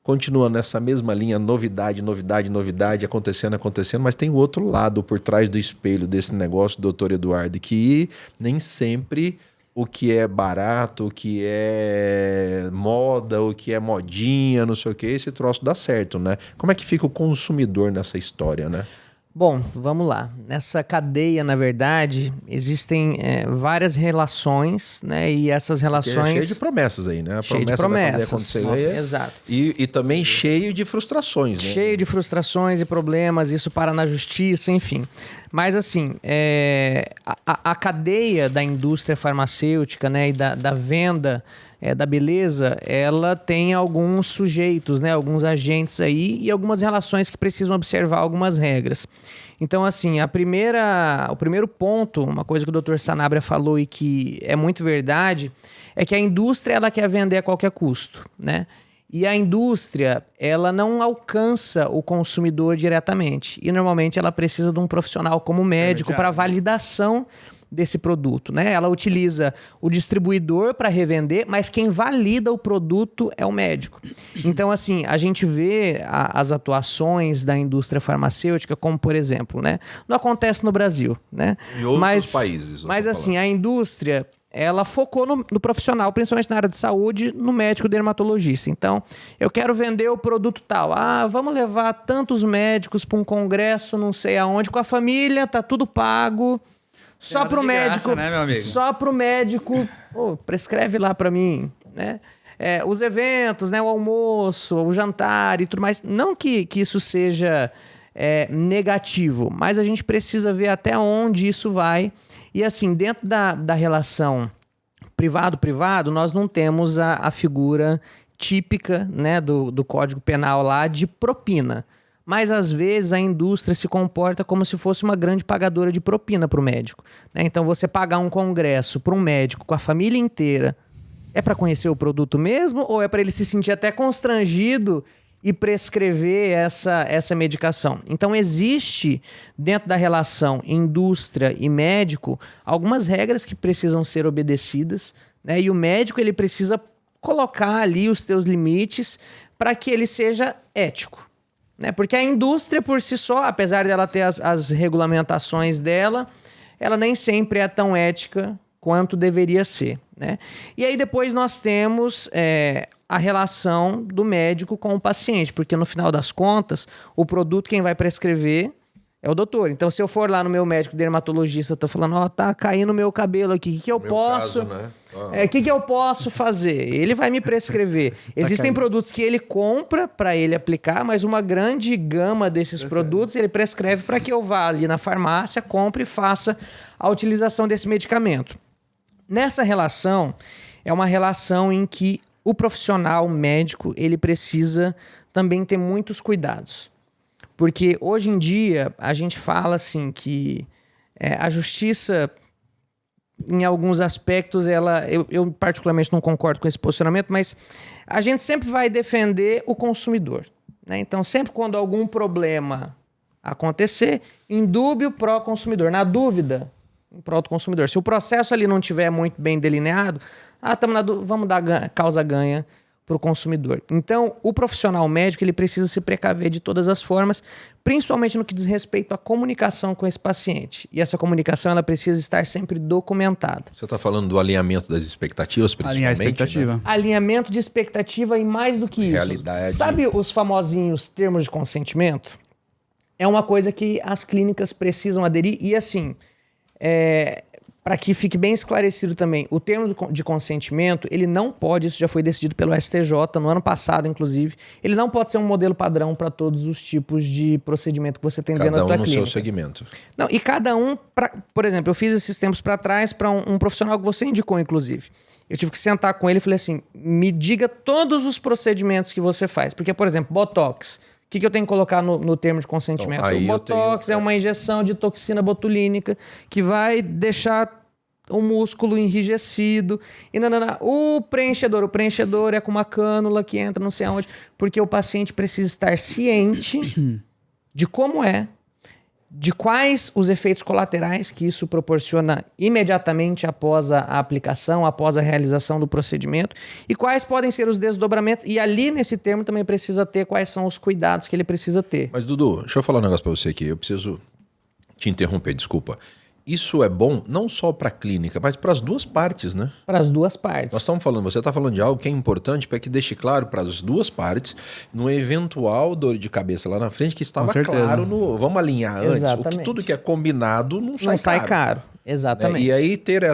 Continua nessa mesma linha, novidade, acontecendo, mas tem o outro lado por trás do espelho desse negócio, doutor Eduardo, que nem sempre o que é barato, o que é moda, o que é modinha, não sei o que, esse troço dá certo, né? Como é que fica o consumidor nessa história, né? Bom, vamos lá. Nessa cadeia, na verdade, existem várias relações, né? E essas relações... É cheio de promessas aí, né? A cheio de promessas. Exato. E também cheio de frustrações, né? Cheio de frustrações e problemas, isso para na justiça, enfim. Mas, assim, a cadeia da indústria farmacêutica, né? E da venda... da beleza, ela tem alguns sujeitos, né, alguns agentes aí e algumas relações que precisam observar algumas regras. Então, assim, o primeiro ponto, uma coisa que o Dr. Sanabria falou e que é muito verdade, é que a indústria ela quer vender a qualquer custo, né? E a indústria, ela não alcança o consumidor diretamente. E, normalmente, ela precisa de um profissional como médico para validação desse produto, né? Ela utiliza o distribuidor para revender, mas quem valida o produto é o médico. Então, assim, a gente vê as atuações da indústria farmacêutica como, por exemplo, né? Não acontece no Brasil, né? Em outros países. Mas, assim, a indústria... ela focou no profissional, principalmente na área de saúde, no médico dermatologista. Então, eu quero vender o produto tal. Vamos levar tantos médicos para um congresso, não sei aonde, com a família, tá tudo pago. Só pro médico, graça, né, meu amigo? Só pro médico, prescreve lá para mim, né? Os eventos, né, o almoço, o jantar e tudo mais. Não que isso seja negativo, mas a gente precisa ver até onde isso vai. E assim, dentro da relação privado-privado, nós não temos a figura típica, né, do Código Penal lá de propina. Mas, às vezes, a indústria se comporta como se fosse uma grande pagadora de propina para o médico, né? Então, você pagar um congresso para um médico com a família inteira, é para conhecer o produto mesmo? Ou é para ele se sentir até constrangido e prescrever essa medicação? Então, existe, dentro da relação indústria e médico, algumas regras que precisam ser obedecidas, né? E o médico ele precisa colocar ali os seus limites para que ele seja ético. Né? Porque a indústria por si só, apesar dela ter as regulamentações dela, ela nem sempre é tão ética quanto deveria ser. Né? E aí depois nós temos a relação do médico com o paciente, porque no final das contas, o produto quem vai prescrever é o doutor. Então, se eu for lá no meu médico dermatologista, eu tô falando, tá caindo meu cabelo aqui, o que eu posso... Caso, né? O que eu posso fazer? Ele vai me prescrever. Existem produtos que ele compra para ele aplicar, mas uma grande gama desses produtos ele prescreve para que eu vá ali na farmácia, compre e faça a utilização desse medicamento. Nessa relação, é uma relação em que o profissional médico ele precisa também ter muitos cuidados. Porque hoje em dia a gente fala assim que a justiça, em alguns aspectos, eu particularmente não concordo com esse posicionamento, mas a gente sempre vai defender o consumidor, né? Então, sempre quando algum problema acontecer, indúbio pró-consumidor. Na dúvida, pró do consumidor. Se o processo ali não estiver muito bem delineado, vamos dar causa ganha para o consumidor. Então, o profissional médico ele precisa se precaver de todas as formas, principalmente no que diz respeito à comunicação com esse paciente. E essa comunicação ela precisa estar sempre documentada. Você está falando do alinhamento das expectativas, principalmente? Alinhar a expectativa. Né? Alinhamento de expectativa e mais do que isso. Realidade. Sabe os famosinhos termos de consentimento? É uma coisa que as clínicas precisam aderir e assim... para que fique bem esclarecido também, o termo de consentimento, ele não pode, isso já foi decidido pelo STJ no ano passado, inclusive, ele não pode ser um modelo padrão para todos os tipos de procedimento que você tem dentro da tua clínica. Cada um no seu segmento. Não, e cada um, por exemplo, eu fiz esses tempos para trás para um profissional que você indicou, inclusive. Eu tive que sentar com ele e falei assim, me diga todos os procedimentos que você faz. Porque, por exemplo, Botox... O que eu tenho que colocar no termo de consentimento? Então, o Botox é uma injeção de toxina botulínica que vai deixar o músculo enrijecido. E o preenchedor é com uma cânula que entra não sei aonde. Porque o paciente precisa estar ciente de como de quais os efeitos colaterais que isso proporciona imediatamente após a aplicação, após a realização do procedimento, e quais podem ser os desdobramentos. E ali, nesse termo, também precisa ter quais são os cuidados que ele precisa ter. Mas, Dudu, deixa eu falar um negócio pra você aqui. Eu preciso te interromper, desculpa. Isso é bom não só para a clínica, mas para as duas partes, né? Para as duas partes. Você está falando de algo que é importante para que deixe claro para as duas partes, numa eventual dor de cabeça lá na frente, que estava claro no... Vamos alinhar antes. Exatamente. Tudo que é combinado não sai caro. Exatamente. Né? E aí ter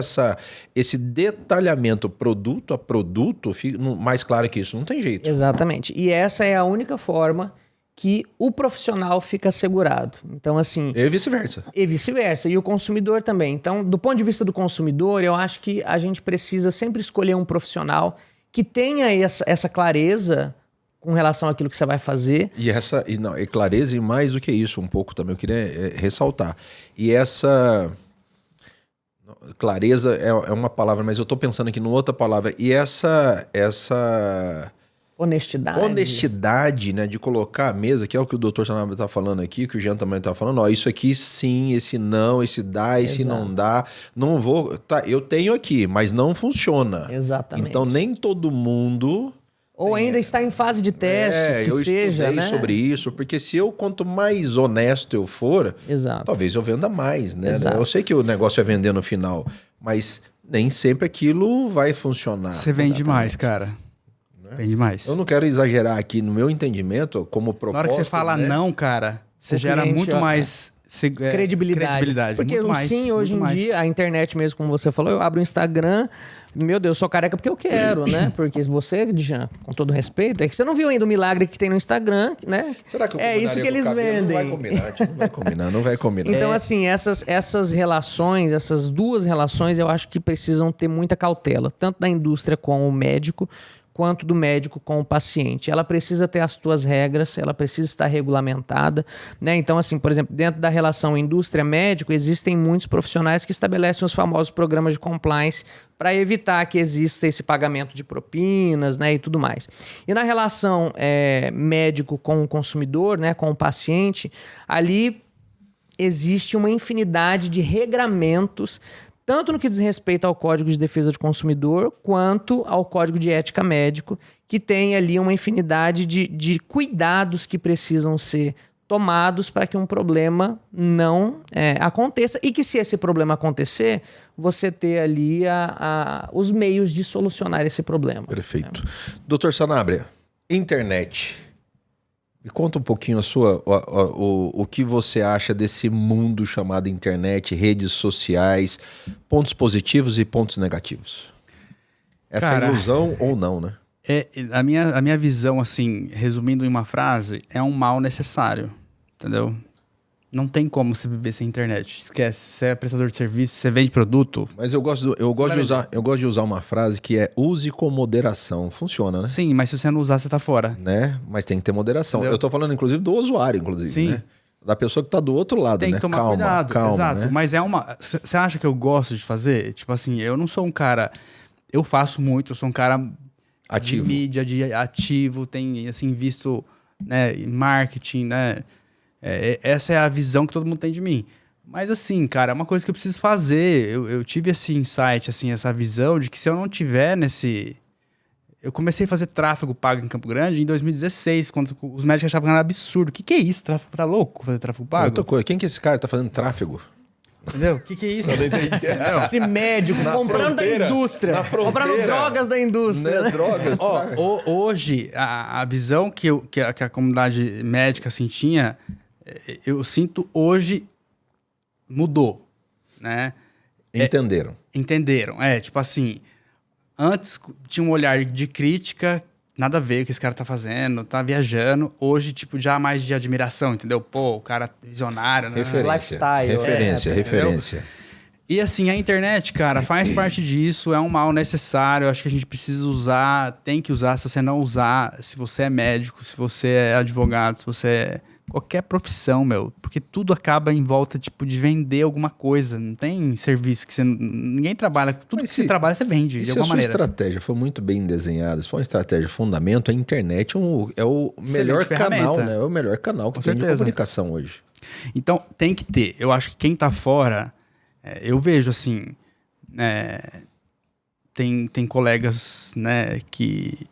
esse detalhamento produto a produto, mais claro que isso, não tem jeito. Exatamente. E essa é a única forma que o profissional fica assegurado. Então, assim... E vice-versa. E vice-versa. E o consumidor também. Então, do ponto de vista do consumidor, eu acho que a gente precisa sempre escolher um profissional que tenha essa clareza com relação àquilo que você vai fazer. E clareza, e mais do que isso, um pouco também, eu queria ressaltar. E essa... Clareza é uma palavra, mas eu estou pensando aqui numa outra palavra. E essa honestidade, né, de colocar a mesa, que é o que o Dr. Sanabria está falando aqui, que o Jean também está falando, isso aqui sim, esse não, esse dá, esse não dá, não vou, eu tenho aqui, mas não funciona. Exatamente. Então nem todo mundo... Ou ainda está em fase de testes, que seja, né? Eu estudei sobre isso, porque quanto mais honesto eu for, talvez eu venda mais, né? Exato. Eu sei que o negócio é vender no final, mas nem sempre aquilo vai funcionar. Você vende mais, cara. Vende mais. Eu não quero exagerar aqui no meu entendimento como proposta. Na hora que você fala não, cara, você gera muito mais credibilidade. Porque muito mais, sim, hoje em dia, a internet mesmo, como você falou, eu abro o Instagram, meu Deus, eu sou careca porque eu quero, né? Porque você, Djan, com todo respeito, é que você não viu ainda o milagre que tem no Instagram, né? Será que eu isso que eles vendem. Não vai combinar. Então, assim, essas relações, essas duas relações, eu acho que precisam ter muita cautela, tanto da indústria com o médico, quanto do médico com o paciente. Ela precisa ter as suas regras, ela precisa estar regulamentada, né? Então, assim, por exemplo, dentro da relação indústria-médico, existem muitos profissionais que estabelecem os famosos programas de compliance para evitar que exista esse pagamento de propinas, né, e tudo mais. E na relação médico com o consumidor, né, com o paciente, ali existe uma infinidade de regramentos, tanto no que diz respeito ao Código de Defesa do Consumidor, quanto ao Código de Ética Médico, que tem ali uma infinidade de cuidados que precisam ser tomados para que um problema não aconteça. E que, se esse problema acontecer, você ter ali os meios de solucionar esse problema. Perfeito. Dr. Sanabria, internet. Me conta um pouquinho o que você acha desse mundo chamado internet, redes sociais, pontos positivos e pontos negativos. Essa ilusão ou não, né? A minha visão, assim, resumindo em uma frase, é um mal necessário, entendeu? Não tem como você viver sem internet. Esquece. Você é prestador de serviço, você vende produto. Mas eu gosto de usar uma frase que é use com moderação. Funciona, né? Sim, mas se você não usar, você tá fora. Né? Mas tem que ter moderação. Entendeu? Eu tô falando, inclusive, do usuário, inclusive, Sim. né? Da pessoa que tá do outro lado, Tem né? que tomar cuidado, calma, exato. né? Mas é uma... Você acha que eu gosto de fazer? Tipo assim, eu não sou um cara... Eu faço muito, eu sou um cara Ativo. de mídia, de ativo, tem, assim, visto, né, em marketing, né? Essa é a visão que todo mundo tem de mim. Mas assim, cara, é uma coisa que eu preciso fazer. Eu tive esse insight, assim, essa visão de que se eu não tiver nesse... Eu comecei a fazer tráfego pago em Campo Grande em 2016, quando os médicos achavam que era absurdo. O que é isso? Tráfego, tá louco fazer tráfego pago? Outra coisa, quem que é esse cara que tá fazendo tráfego? Entendeu? O que é isso? Entendeu? Esse médico comprando da indústria. Comprando drogas da indústria. Né? Drogas. Ó, hoje, a visão que a comunidade médica assim, tinha, eu sinto hoje mudou, né? Entenderam. Entenderam. Tipo assim, antes tinha um olhar de crítica, nada a ver o que esse cara tá fazendo, tá viajando. Hoje, tipo, já mais de admiração, entendeu? Pô, o cara visionário, né? Referência. Lifestyle. Referência. E assim, a internet, cara, faz parte disso, é um mal necessário, acho que a gente precisa usar, tem que usar. Se você não usar, se você é médico, se você é advogado, se você é qualquer profissão, meu, porque tudo acaba em volta, tipo, de vender alguma coisa, não tem serviço que você... Ninguém trabalha, tudo Mas que você trabalha, você vende, de Se a alguma sua maneira. estratégia for muito bem desenhada, se for uma estratégia de fundamento, a internet é o melhor canal, ferramenta. né? É o melhor canal que Com tem de certeza. comunicação hoje. Então, tem que ter. Eu acho que quem tá fora, eu vejo assim, tem colegas, né, que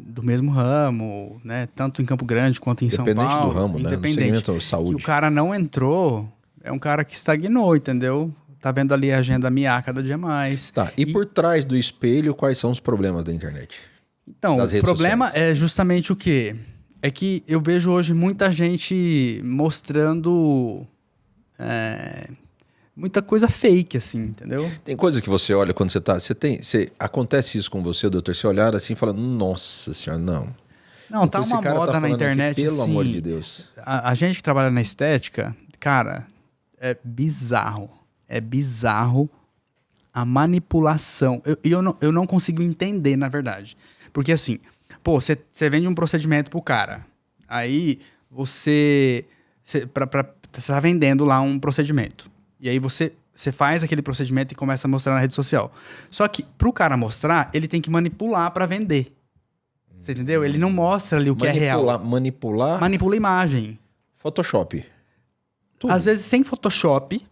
do mesmo ramo, né, tanto em Campo Grande quanto em São Independente Paulo. do ramo, né? No Independente. segmento saúde. Que o cara não entrou, é um cara que estagnou, entendeu? Tá vendo ali a agenda miar cada dia mais. Tá, e por trás do espelho, quais são os problemas da internet? Então, das o redes problema sociais? é justamente o quê? É que eu vejo hoje muita gente mostrando muita coisa fake, assim, entendeu? Tem coisa que você olha quando você tá... acontece isso com você, doutor? Você olhar assim e fala, nossa senhora, não. Não, tá Esse uma cara moda na falando aqui, internet, pelo assim, amor de Deus. A gente que trabalha na estética, cara, é bizarro. É bizarro a manipulação. Eu não consigo entender, na verdade. Porque assim, pô, você vende um procedimento pro cara. Aí você tá vendendo lá um procedimento. E aí você faz aquele procedimento e começa a mostrar na rede social. Só que pro cara mostrar, ele tem que manipular pra vender. Você entendeu? Ele não mostra ali o que é real. Manipular Manipula a imagem. Photoshop. Tudo. Às vezes sem Photoshop,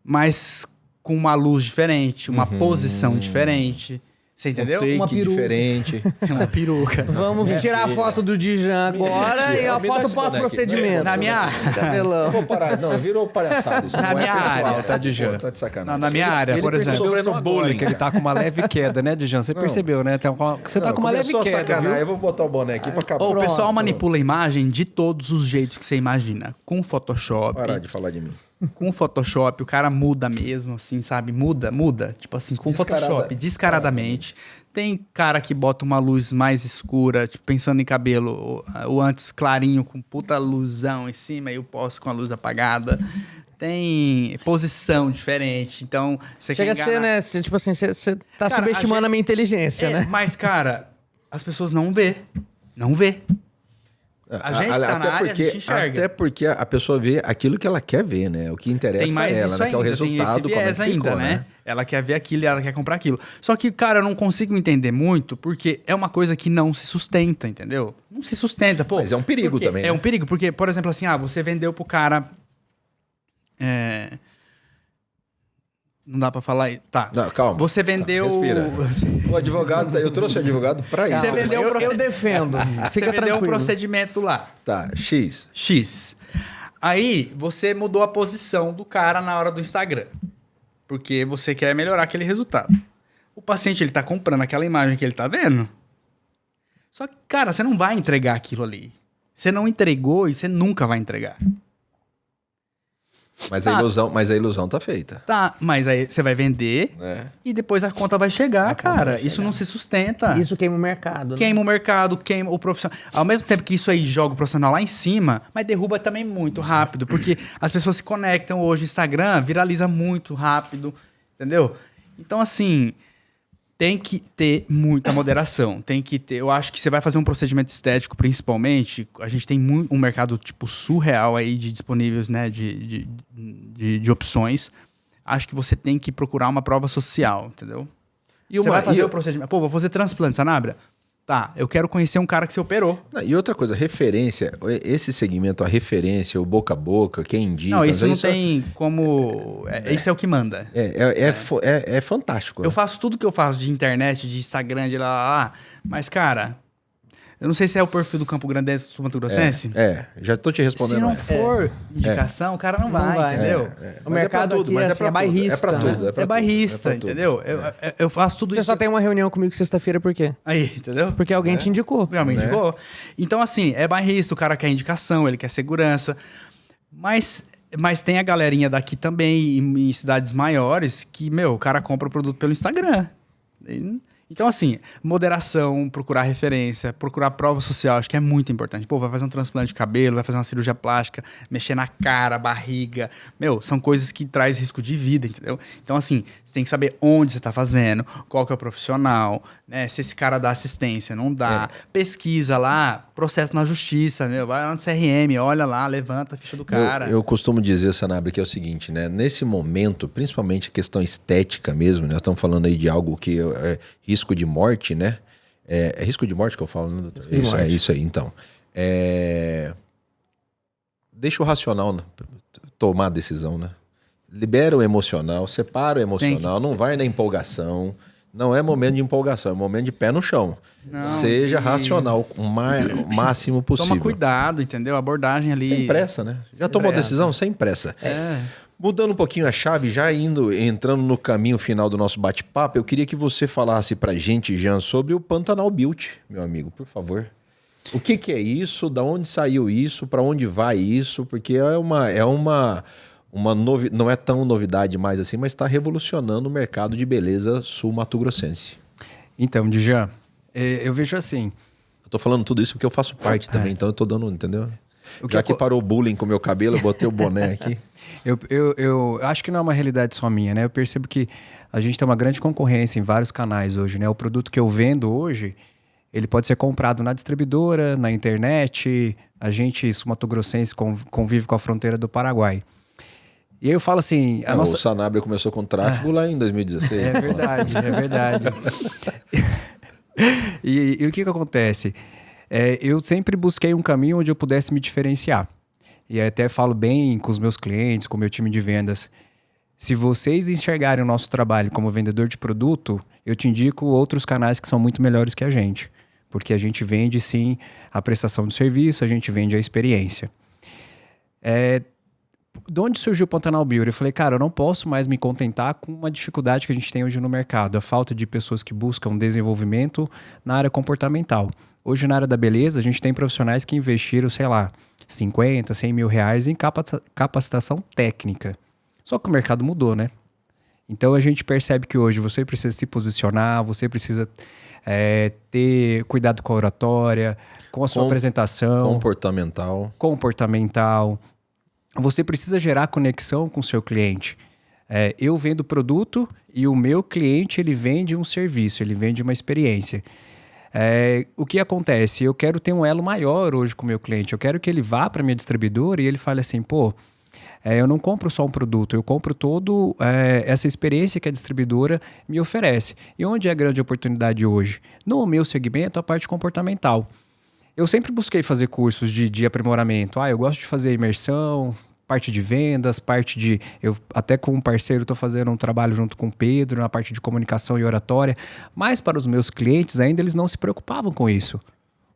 mas com uma luz diferente, uma posição diferente. Você entendeu? Um take Uma peruca. diferente. Uma peruca. Vamos tirar a foto do Dijan agora e a Me dá foto esse pós-procedimento. Na minha área. Cabelão. Vou parar. Não, virou palhaçada. Isso Na não minha é pessoal, área. tá de jeito. Tá de sacanagem. Na minha área, por exemplo. sofrendo Só agora bullying. que ele tá com uma leve queda, né, Dijan? Você percebeu, né? Você tá com uma leve Começou a queda, sacanar. viu? Eu vou botar o boné aqui pra acabar. O pessoal manipula a imagem de todos os jeitos que você imagina. Com Photoshop. Parar de falar de mim. Com Photoshop, o cara muda mesmo, assim, sabe? Muda. Tipo assim, com Photoshop, descaradamente. Tem cara que bota uma luz mais escura, tipo, pensando em cabelo, o antes clarinho com puta luzão em cima e o pós com a luz apagada. Tem posição diferente, então você Chega a quer ser, enganar. né? Tipo assim, você tá Cara, subestimando a minha inteligência, né? Mas, cara, as pessoas não vê. Não vê. A gente tá na área, a gente enxerga. Até porque a pessoa vê aquilo que ela quer ver, né? O que interessa Tem mais a ela, isso né? ainda, Que é o tem resultado, esse viés como é que ficou, ainda, né? Ela quer ver aquilo e ela quer comprar aquilo. Só que, cara, eu não consigo entender muito, porque é uma coisa que não se sustenta, entendeu? Não se sustenta, pô. Mas é um perigo Porque também, É né? um perigo, porque, por exemplo, assim, você vendeu pro cara... Não dá pra falar... Tá. Não, calma. Você vendeu... Respira. O advogado, eu trouxe o advogado pra isso. Você vendeu Eu defendo. Você Fica vendeu um tranquilo. procedimento lá. Tá, X. X. Aí, você mudou a posição do cara na hora do Instagram. Porque você quer melhorar aquele resultado. O paciente, ele tá comprando aquela imagem que ele tá vendo. Só que, cara, você não vai entregar aquilo ali. Você não entregou e você nunca vai entregar. Mas Tá. a ilusão tá feita. Tá, mas aí você vai vender e depois a conta vai chegar, cara. Isso não se sustenta. Isso queima o mercado. Né? Queima o mercado, queima o profissional. Ao mesmo tempo que isso aí joga o profissional lá em cima, mas derruba também muito rápido, porque as pessoas se conectam hoje. O Instagram viraliza muito rápido, entendeu? Então, assim, tem que ter muita moderação. Tem que ter. Eu acho que você vai fazer um procedimento estético, principalmente. A gente tem um mercado, tipo, surreal aí de disponíveis, né? De opções. Acho que você tem que procurar uma prova social, entendeu? Você vai fazer o procedimento. Pô, vou fazer transplante, Sanabria? Tá, eu quero conhecer um cara que se operou. E outra coisa, referência, esse segmento, a referência, o boca a boca, quem indica... Não, isso não tem como... Isso é o que manda. É fantástico. Eu faço tudo que eu faço de internet, de Instagram, de lá, mas, cara... Eu não sei se é o perfil do Campo Grandense do Mato Grossense. Já tô te respondendo. Se não for indicação, o cara não vai, entendeu? O mercado aqui é bairrista. É pra tudo. É bairrista, entendeu? Eu faço tudo isso. Você só tem uma reunião comigo sexta-feira, por quê? Aí, entendeu? Porque alguém te indicou. Realmente indicou. Então, assim, é bairrista, o cara quer indicação, ele quer segurança. Mas tem a galerinha daqui também, em cidades maiores, que, o cara compra o produto pelo Instagram. Então, assim, moderação, procurar referência, procurar prova social, acho que é muito importante. Pô, vai fazer um transplante de cabelo, vai fazer uma cirurgia plástica, mexer na cara, barriga. São coisas que traz risco de vida, entendeu? Então, assim, você tem que saber onde você tá fazendo, qual que é o profissional, né? Se esse cara dá assistência, não dá. Pesquisa lá, processo na justiça, vai lá no CRM, olha lá, levanta a ficha do cara. Eu costumo dizer, Sanabria, que é o seguinte, né? Nesse momento, principalmente a questão estética mesmo, nós estamos falando aí de algo que é risco de morte, né? É risco de morte que eu falo, né, doutor? É isso aí, então. Deixa o racional tomar a decisão, né? Libera o emocional, separa o emocional, não vai na empolgação. Não é momento de empolgação, é momento de pé no chão. Não, Seja racional o máximo possível. Toma cuidado, entendeu? A abordagem ali... Sem pressa, né? Já tomou decisão? Sem pressa. Mudando um pouquinho a chave, já entrando no caminho final do nosso bate-papo, eu queria que você falasse pra gente, Jean, sobre o Pantanal Beauty, meu amigo, por favor. O que é isso? Da onde saiu isso? Para onde vai isso? Porque não é tão novidade mais assim, mas está revolucionando o mercado de beleza sul-mato-grossense. Então, Djan, eu vejo assim... Eu tô falando tudo isso porque eu faço parte também, então eu tô dando, entendeu? Já que parou o bullying com o meu cabelo, eu botei o boné aqui. Eu acho que não é uma realidade só minha, né? Eu percebo que a gente tem uma grande concorrência em vários canais hoje, né? O produto que eu vendo hoje, ele pode ser comprado na distribuidora, na internet. A gente, sul-mato-grossense, convive com a fronteira do Paraguai. E aí eu falo assim... O Sanabria começou com tráfego lá em 2016. É verdade, é verdade. E o que acontece? Eu sempre busquei um caminho onde eu pudesse me diferenciar. E até falo bem com os meus clientes, com o meu time de vendas. Se vocês enxergarem o nosso trabalho como vendedor de produto, eu te indico outros canais que são muito melhores que a gente. Porque a gente vende, sim, a prestação de serviço, a gente vende a experiência. De onde surgiu o Pantanal Beauty? Eu falei, cara, eu não posso mais me contentar com uma dificuldade que a gente tem hoje no mercado. A falta de pessoas que buscam desenvolvimento na área comportamental. Hoje, na área da beleza, a gente tem profissionais que investiram, 50, 100 mil reais em capacitação técnica. Só que o mercado mudou, né? Então, a gente percebe que hoje você precisa se posicionar, você precisa ter cuidado com a oratória, com a sua apresentação. Comportamental. Você precisa gerar conexão com o seu cliente. Eu vendo produto e o meu cliente ele vende um serviço, ele vende uma experiência. O que acontece? Eu quero ter um elo maior hoje com o meu cliente. Eu quero que ele vá para a minha distribuidora e ele fale assim, eu não compro só um produto, eu compro toda essa experiência que a distribuidora me oferece. E onde é a grande oportunidade hoje? No meu segmento, a parte comportamental. Eu sempre busquei fazer cursos de aprimoramento. Eu gosto de fazer imersão, parte de vendas, eu até com um parceiro estou fazendo um trabalho junto com o Pedro na parte de comunicação e oratória. Mas para os meus clientes ainda eles não se preocupavam com isso.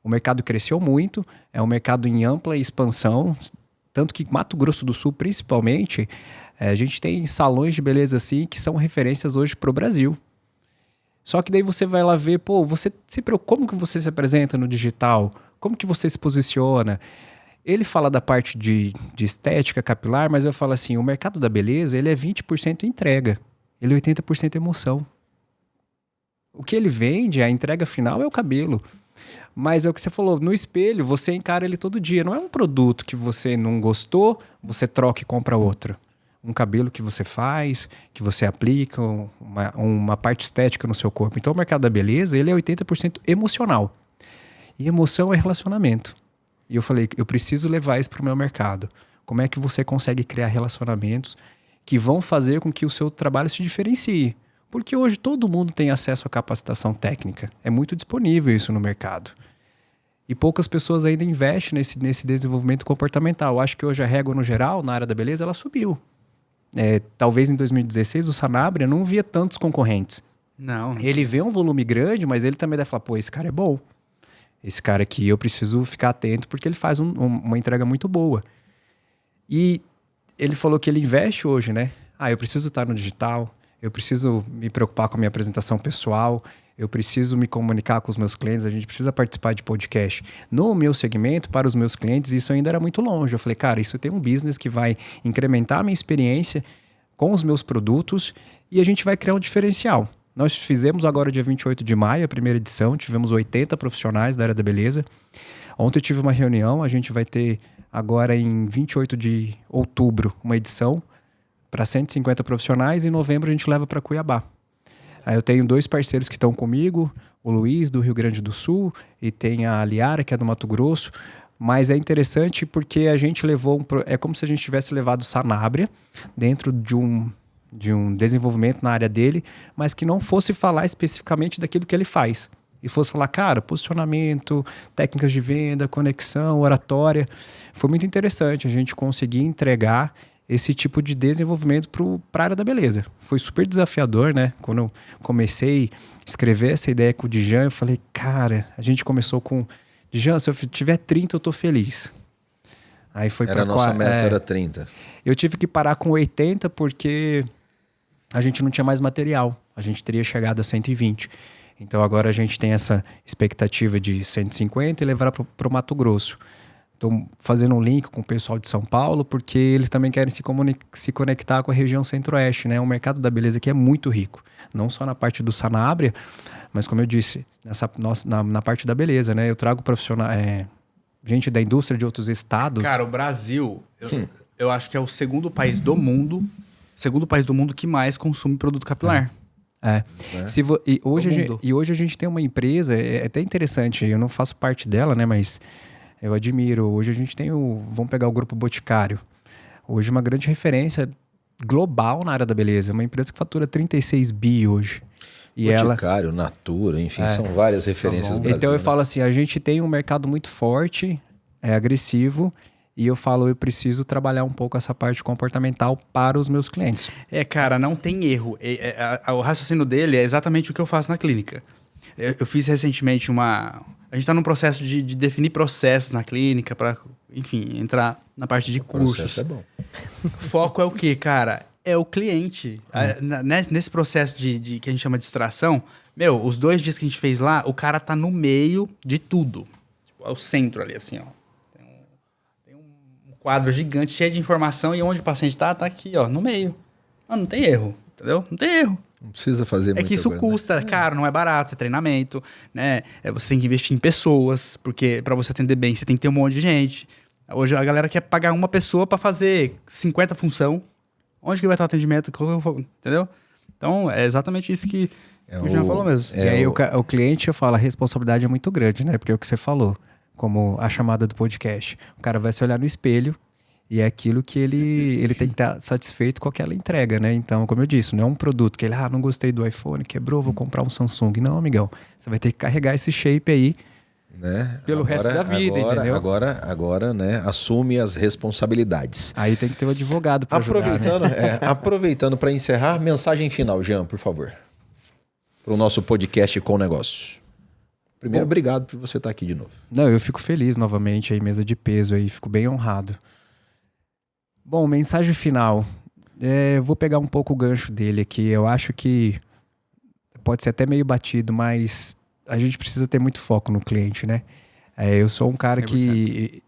O mercado cresceu muito, é um mercado em ampla expansão, tanto que Mato Grosso do Sul principalmente, a gente tem salões de beleza assim que são referências hoje para o Brasil. Só que daí você vai lá ver, como que você se apresenta no digital? Como que você se posiciona? Ele fala da parte de estética capilar, mas eu falo assim, o mercado da beleza, ele é 20% entrega. Ele é 80% emoção. O que ele vende, a entrega final é o cabelo. Mas é o que você falou, no espelho você encara ele todo dia. Não é um produto que você não gostou, você troca e compra outro. Um cabelo que você faz, que você aplica, uma parte estética no seu corpo. Então o mercado da beleza, ele é 80% emocional. E emoção é relacionamento. E eu falei, eu preciso levar isso para o meu mercado. Como é que você consegue criar relacionamentos que vão fazer com que o seu trabalho se diferencie? Porque hoje todo mundo tem acesso à capacitação técnica. É muito disponível isso no mercado. E poucas pessoas ainda investem nesse desenvolvimento comportamental. Eu acho que hoje a régua, no geral, na área da beleza, ela subiu. Talvez em 2016 o Sanabria não via tantos concorrentes. Não. Ele vê um volume grande, mas ele também deve falar, pô, esse cara é bom. Esse cara aqui eu preciso ficar atento porque ele faz uma entrega muito boa. E ele falou que ele investe hoje, né? Eu preciso estar no digital, eu preciso me preocupar com a minha apresentação pessoal, eu preciso me comunicar com os meus clientes, a gente precisa participar de podcast. No meu segmento, para os meus clientes, isso ainda era muito longe. Eu falei, cara, isso tem um business que vai incrementar a minha experiência com os meus produtos e a gente vai criar um diferencial. Nós fizemos agora, dia 28 de maio, a primeira edição, tivemos 80 profissionais da área da beleza. Ontem eu tive uma reunião, a gente vai ter agora em 28 de outubro uma edição para 150 profissionais e em novembro a gente leva para Cuiabá. Aí eu tenho 2 parceiros que estão comigo, o Luiz, do Rio Grande do Sul, e tem a Liara, que é do Mato Grosso. Mas é interessante porque a gente levou... É como se a gente tivesse levado Sanabria dentro de um desenvolvimento na área dele, mas que não fosse falar especificamente daquilo que ele faz. E fosse falar, cara, posicionamento, técnicas de venda, conexão, oratória. Foi muito interessante a gente conseguir entregar esse tipo de desenvolvimento para a área da beleza. Foi super desafiador, né? Quando eu comecei a escrever essa ideia com o Dijan, eu falei, cara, a gente começou com... Dijan, se eu tiver 30, eu tô feliz. Aí foi a nossa meta era 30. Eu tive que parar com 80 porque a gente não tinha mais material. A gente teria chegado a 120. Então agora a gente tem essa expectativa de 150 e levar para o Mato Grosso. Estou fazendo um link com o pessoal de São Paulo porque eles também querem se conectar com a região centro-oeste, né? O mercado da beleza aqui é muito rico. Não só na parte do Sanabria, mas como eu disse, na parte da beleza, né? Eu trago profissionais... gente da indústria de outros estados. Cara, o Brasil, eu acho que é o segundo país do mundo que mais consome produto capilar. Hoje a gente tem uma empresa, é até interessante, eu não faço parte dela, né, mas eu admiro. Hoje a gente tem vamos pegar o Grupo Boticário. Hoje uma grande referência global na área da beleza, uma empresa que fatura 36 bi hoje. E Boticário, Natura, enfim, são várias referências do Brasil. Então eu falo assim, a gente tem um mercado muito forte, agressivo, e eu falo, eu preciso trabalhar um pouco essa parte comportamental para os meus clientes. Cara, não tem erro. O raciocínio dele é exatamente o que eu faço na clínica. Eu fiz recentemente A gente está num processo de definir processos na clínica para, enfim, entrar na parte de cursos. O processo é bom. O foco é o quê, cara? É o cliente. Nesse processo que a gente chama de extração, os 2 dias que a gente fez lá, o cara tá no meio de tudo. Tipo, é o centro ali, assim, ó. Tem um quadro gigante, cheio de informação, e onde o paciente tá aqui, ó, no meio. Não tem erro, entendeu? Não tem erro. Não precisa fazer muita coisa. É que isso custa, caro, não é barato, é treinamento, né? Você tem que investir em pessoas, porque para você atender bem, você tem que ter um monte de gente. Hoje a galera quer pagar uma pessoa para fazer 50 funções. Onde que vai estar o atendimento? Entendeu? Então, é exatamente isso que o Jean falou mesmo. E aí o cliente, eu falo, a responsabilidade é muito grande, né? Porque é o que você falou, como a chamada do podcast. O cara vai se olhar no espelho e é aquilo que ele tem que estar satisfeito com aquela entrega, né? Então, como eu disse, não é um produto que ele, não gostei do iPhone, quebrou, vou comprar um Samsung. Não, amigão. Você vai ter que carregar esse shape aí, né? Pelo resto da vida, entendeu? Agora, né, assume as responsabilidades. Aí tem que ter um advogado para ajudar, né? Aproveitando para encerrar, mensagem final, Jean, por favor. Para o nosso podcast Com Negócios. Primeiro, obrigado por você estar aqui de novo. Não, eu fico feliz novamente aí, mesa de peso aí, fico bem honrado. Bom, mensagem final. Vou pegar um pouco o gancho dele aqui. Eu acho que pode ser até meio batido, mas a gente precisa ter muito foco no cliente, né? Eu sou um cara 100%. Que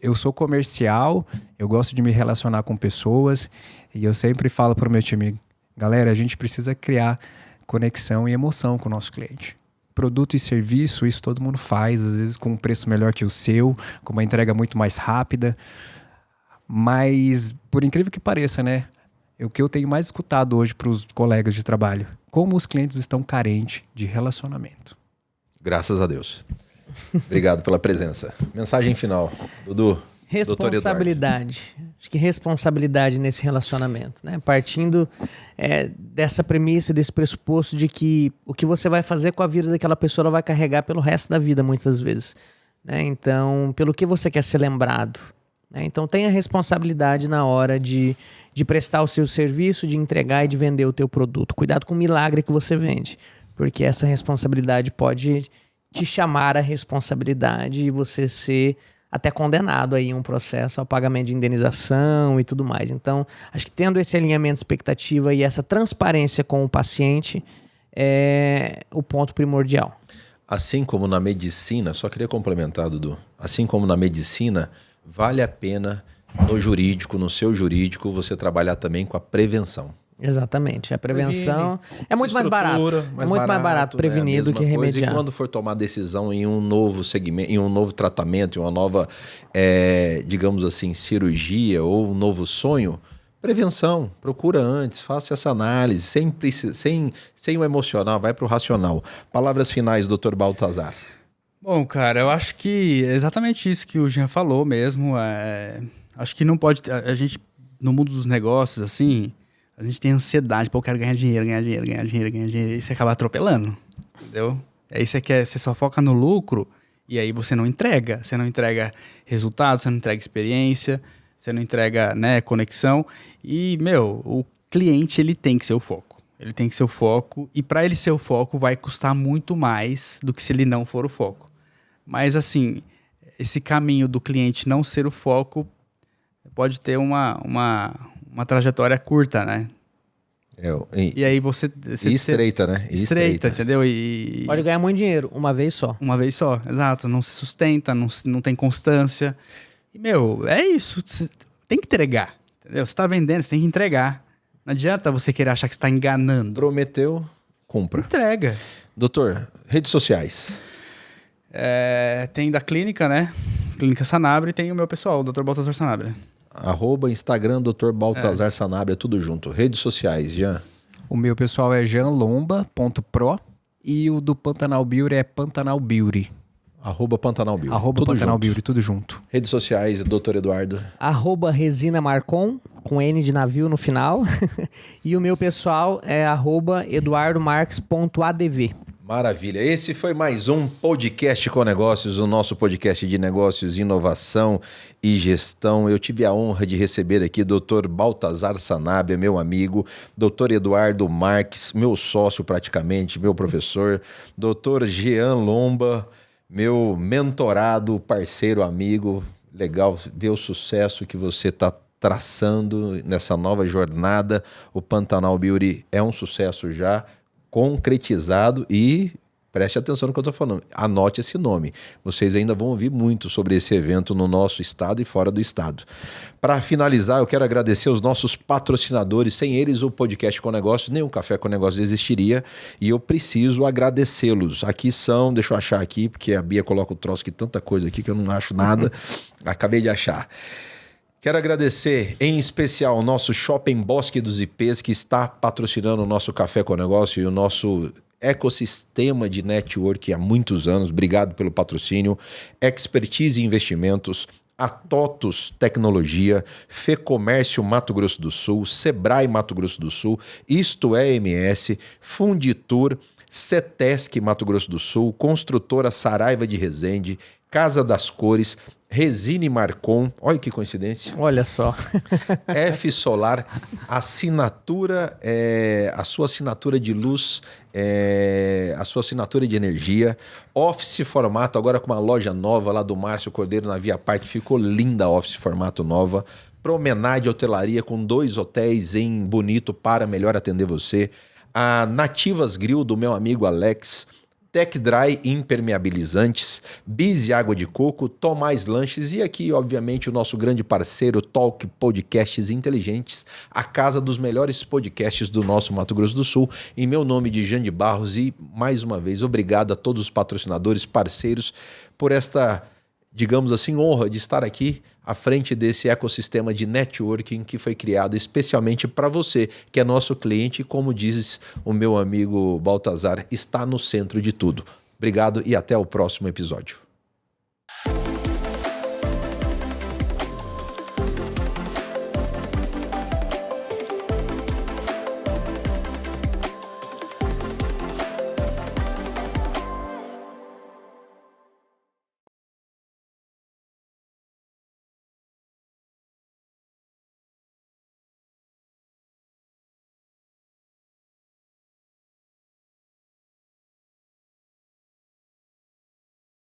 eu sou comercial, eu gosto de me relacionar com pessoas e eu sempre falo para o meu time, galera, a gente precisa criar conexão e emoção com o nosso cliente. Produto e serviço, isso todo mundo faz, às vezes com um preço melhor que o seu, com uma entrega muito mais rápida. Mas, por incrível que pareça, né? O que eu tenho mais escutado hoje para os colegas de trabalho, como os clientes estão carentes de relacionamento. Graças a Deus. Obrigado pela presença. Mensagem final, Dudu. Responsabilidade. Acho que responsabilidade nesse relacionamento, né? Partindo dessa premissa, desse pressuposto de que o que você vai fazer com a vida daquela pessoa ela vai carregar pelo resto da vida, muitas vezes. Né? Então, pelo que você quer ser lembrado. Né? Então, tenha responsabilidade na hora de prestar o seu serviço, de entregar e de vender o teu produto. Cuidado com o milagre que você vende, porque essa responsabilidade pode te chamar a responsabilidade e você ser até condenado aí em um processo ao pagamento de indenização e tudo mais. Então, acho que tendo esse alinhamento de expectativa e essa transparência com o paciente é o ponto primordial. Assim como na medicina, só queria complementar, Dudu, assim como na medicina, vale a pena no jurídico, no seu jurídico, você trabalhar também com a prevenção. Exatamente. A prevenção é muito mais barato. É muito mais barato prevenir do que remediar. E quando for tomar decisão em um novo segmento, em um novo tratamento, em uma nova, digamos assim, cirurgia ou um novo sonho, prevenção. Procura antes, faça essa análise, sem o emocional, vai para o racional. Palavras finais, Dr. Baltazar. Bom, cara, eu acho que é exatamente isso que o Jean falou mesmo. Acho que não pode... A gente, no mundo dos negócios, assim... A gente tem ansiedade, pô, eu quero ganhar dinheiro, e você acaba atropelando, entendeu? Aí você só foca no lucro e aí você não entrega resultados, você não entrega experiência, você não entrega, né, conexão e, o cliente, ele tem que ser o foco. Ele tem que ser o foco e para ele ser o foco vai custar muito mais do que se ele não for o foco. Mas, assim, esse caminho do cliente não ser o foco pode ter uma trajetória curta, né? E aí você estreita, né? Estreita, entendeu? Pode ganhar muito dinheiro, uma vez só. Uma vez só, exato. Não se sustenta, não tem constância. E, é isso. Você tem que entregar, entendeu? Você tá vendendo, você tem que entregar. Não adianta você querer achar que você tá enganando. Prometeu, cumpra. Entrega. Doutor, redes sociais. Tem da clínica, né? Clínica Sanabria, e tem o meu pessoal, o Dr. Baltazar Sanabria. @Instagram, Dr. Baltazar Sanabria, tudo junto. Redes sociais, Jean. O meu pessoal é janlomba.pro e o do Pantanal Beauty é Pantanal Beauty. @Pantanal Beauty. @Pantanal Beauty, tudo junto. Redes sociais, Dr. Eduardo. @Resina Marcon, com N de navio no final. E o meu pessoal é @eduardomarques.adv. Maravilha. Esse foi mais um podcast com negócios, o nosso podcast de negócios, inovação e gestão. Eu tive a honra de receber aqui Dr. Baltazar Sanabria, meu amigo, Dr. Eduardo Marques, meu sócio praticamente, meu professor, Dr. Jean Lomba, meu mentorado, parceiro, amigo. Legal ver o sucesso que você está traçando nessa nova jornada. O Pantanal Beauty é um sucesso já concretizado e preste atenção no que eu estou falando, anote esse nome. Vocês ainda vão ouvir muito sobre esse evento no nosso estado e fora do estado. Para finalizar, eu quero agradecer os nossos patrocinadores. Sem eles, o podcast com negócios, nem o Café com Negócios existiria e eu preciso agradecê-los. Aqui são, deixa eu achar aqui, porque a Bia coloca o troço que tanta coisa aqui que eu não acho nada. Acabei de achar. Quero agradecer, em especial, o nosso Shopping Bosque dos IPs, que está patrocinando o nosso Café com Negócio e o nosso ecossistema de network há muitos anos. Obrigado pelo patrocínio. Expertise e Investimentos, a TOTUS Tecnologia, Fecomércio Mato Grosso do Sul, Sebrae Mato Grosso do Sul, Isto é MS, Funditur, Cetesc Mato Grosso do Sul, Construtora Saraiva de Resende, Casa das Cores, Resine Marcon, olha que coincidência. Olha só. F Solar, assinatura, a sua assinatura de luz, a sua assinatura de energia. Office Formato, agora com uma loja nova lá do Márcio Cordeiro na Via Parte, ficou linda a Office Formato nova. Promenade Hotelaria com 2 hotéis em Bonito para melhor atender você. A Nativas Grill do meu amigo Alex. Tec Dry Impermeabilizantes, Biz Água de Coco, Tomás Lanches e aqui, obviamente, o nosso grande parceiro Talk Podcasts Inteligentes, a casa dos melhores podcasts do nosso Mato Grosso do Sul. Em meu nome de Jande Barros e, mais uma vez, obrigado a todos os patrocinadores, parceiros, por esta, digamos assim, honra de estar aqui à frente desse ecossistema de networking que foi criado especialmente para você, que é nosso cliente e, como diz o meu amigo Baltazar, está no centro de tudo. Obrigado e até o próximo episódio.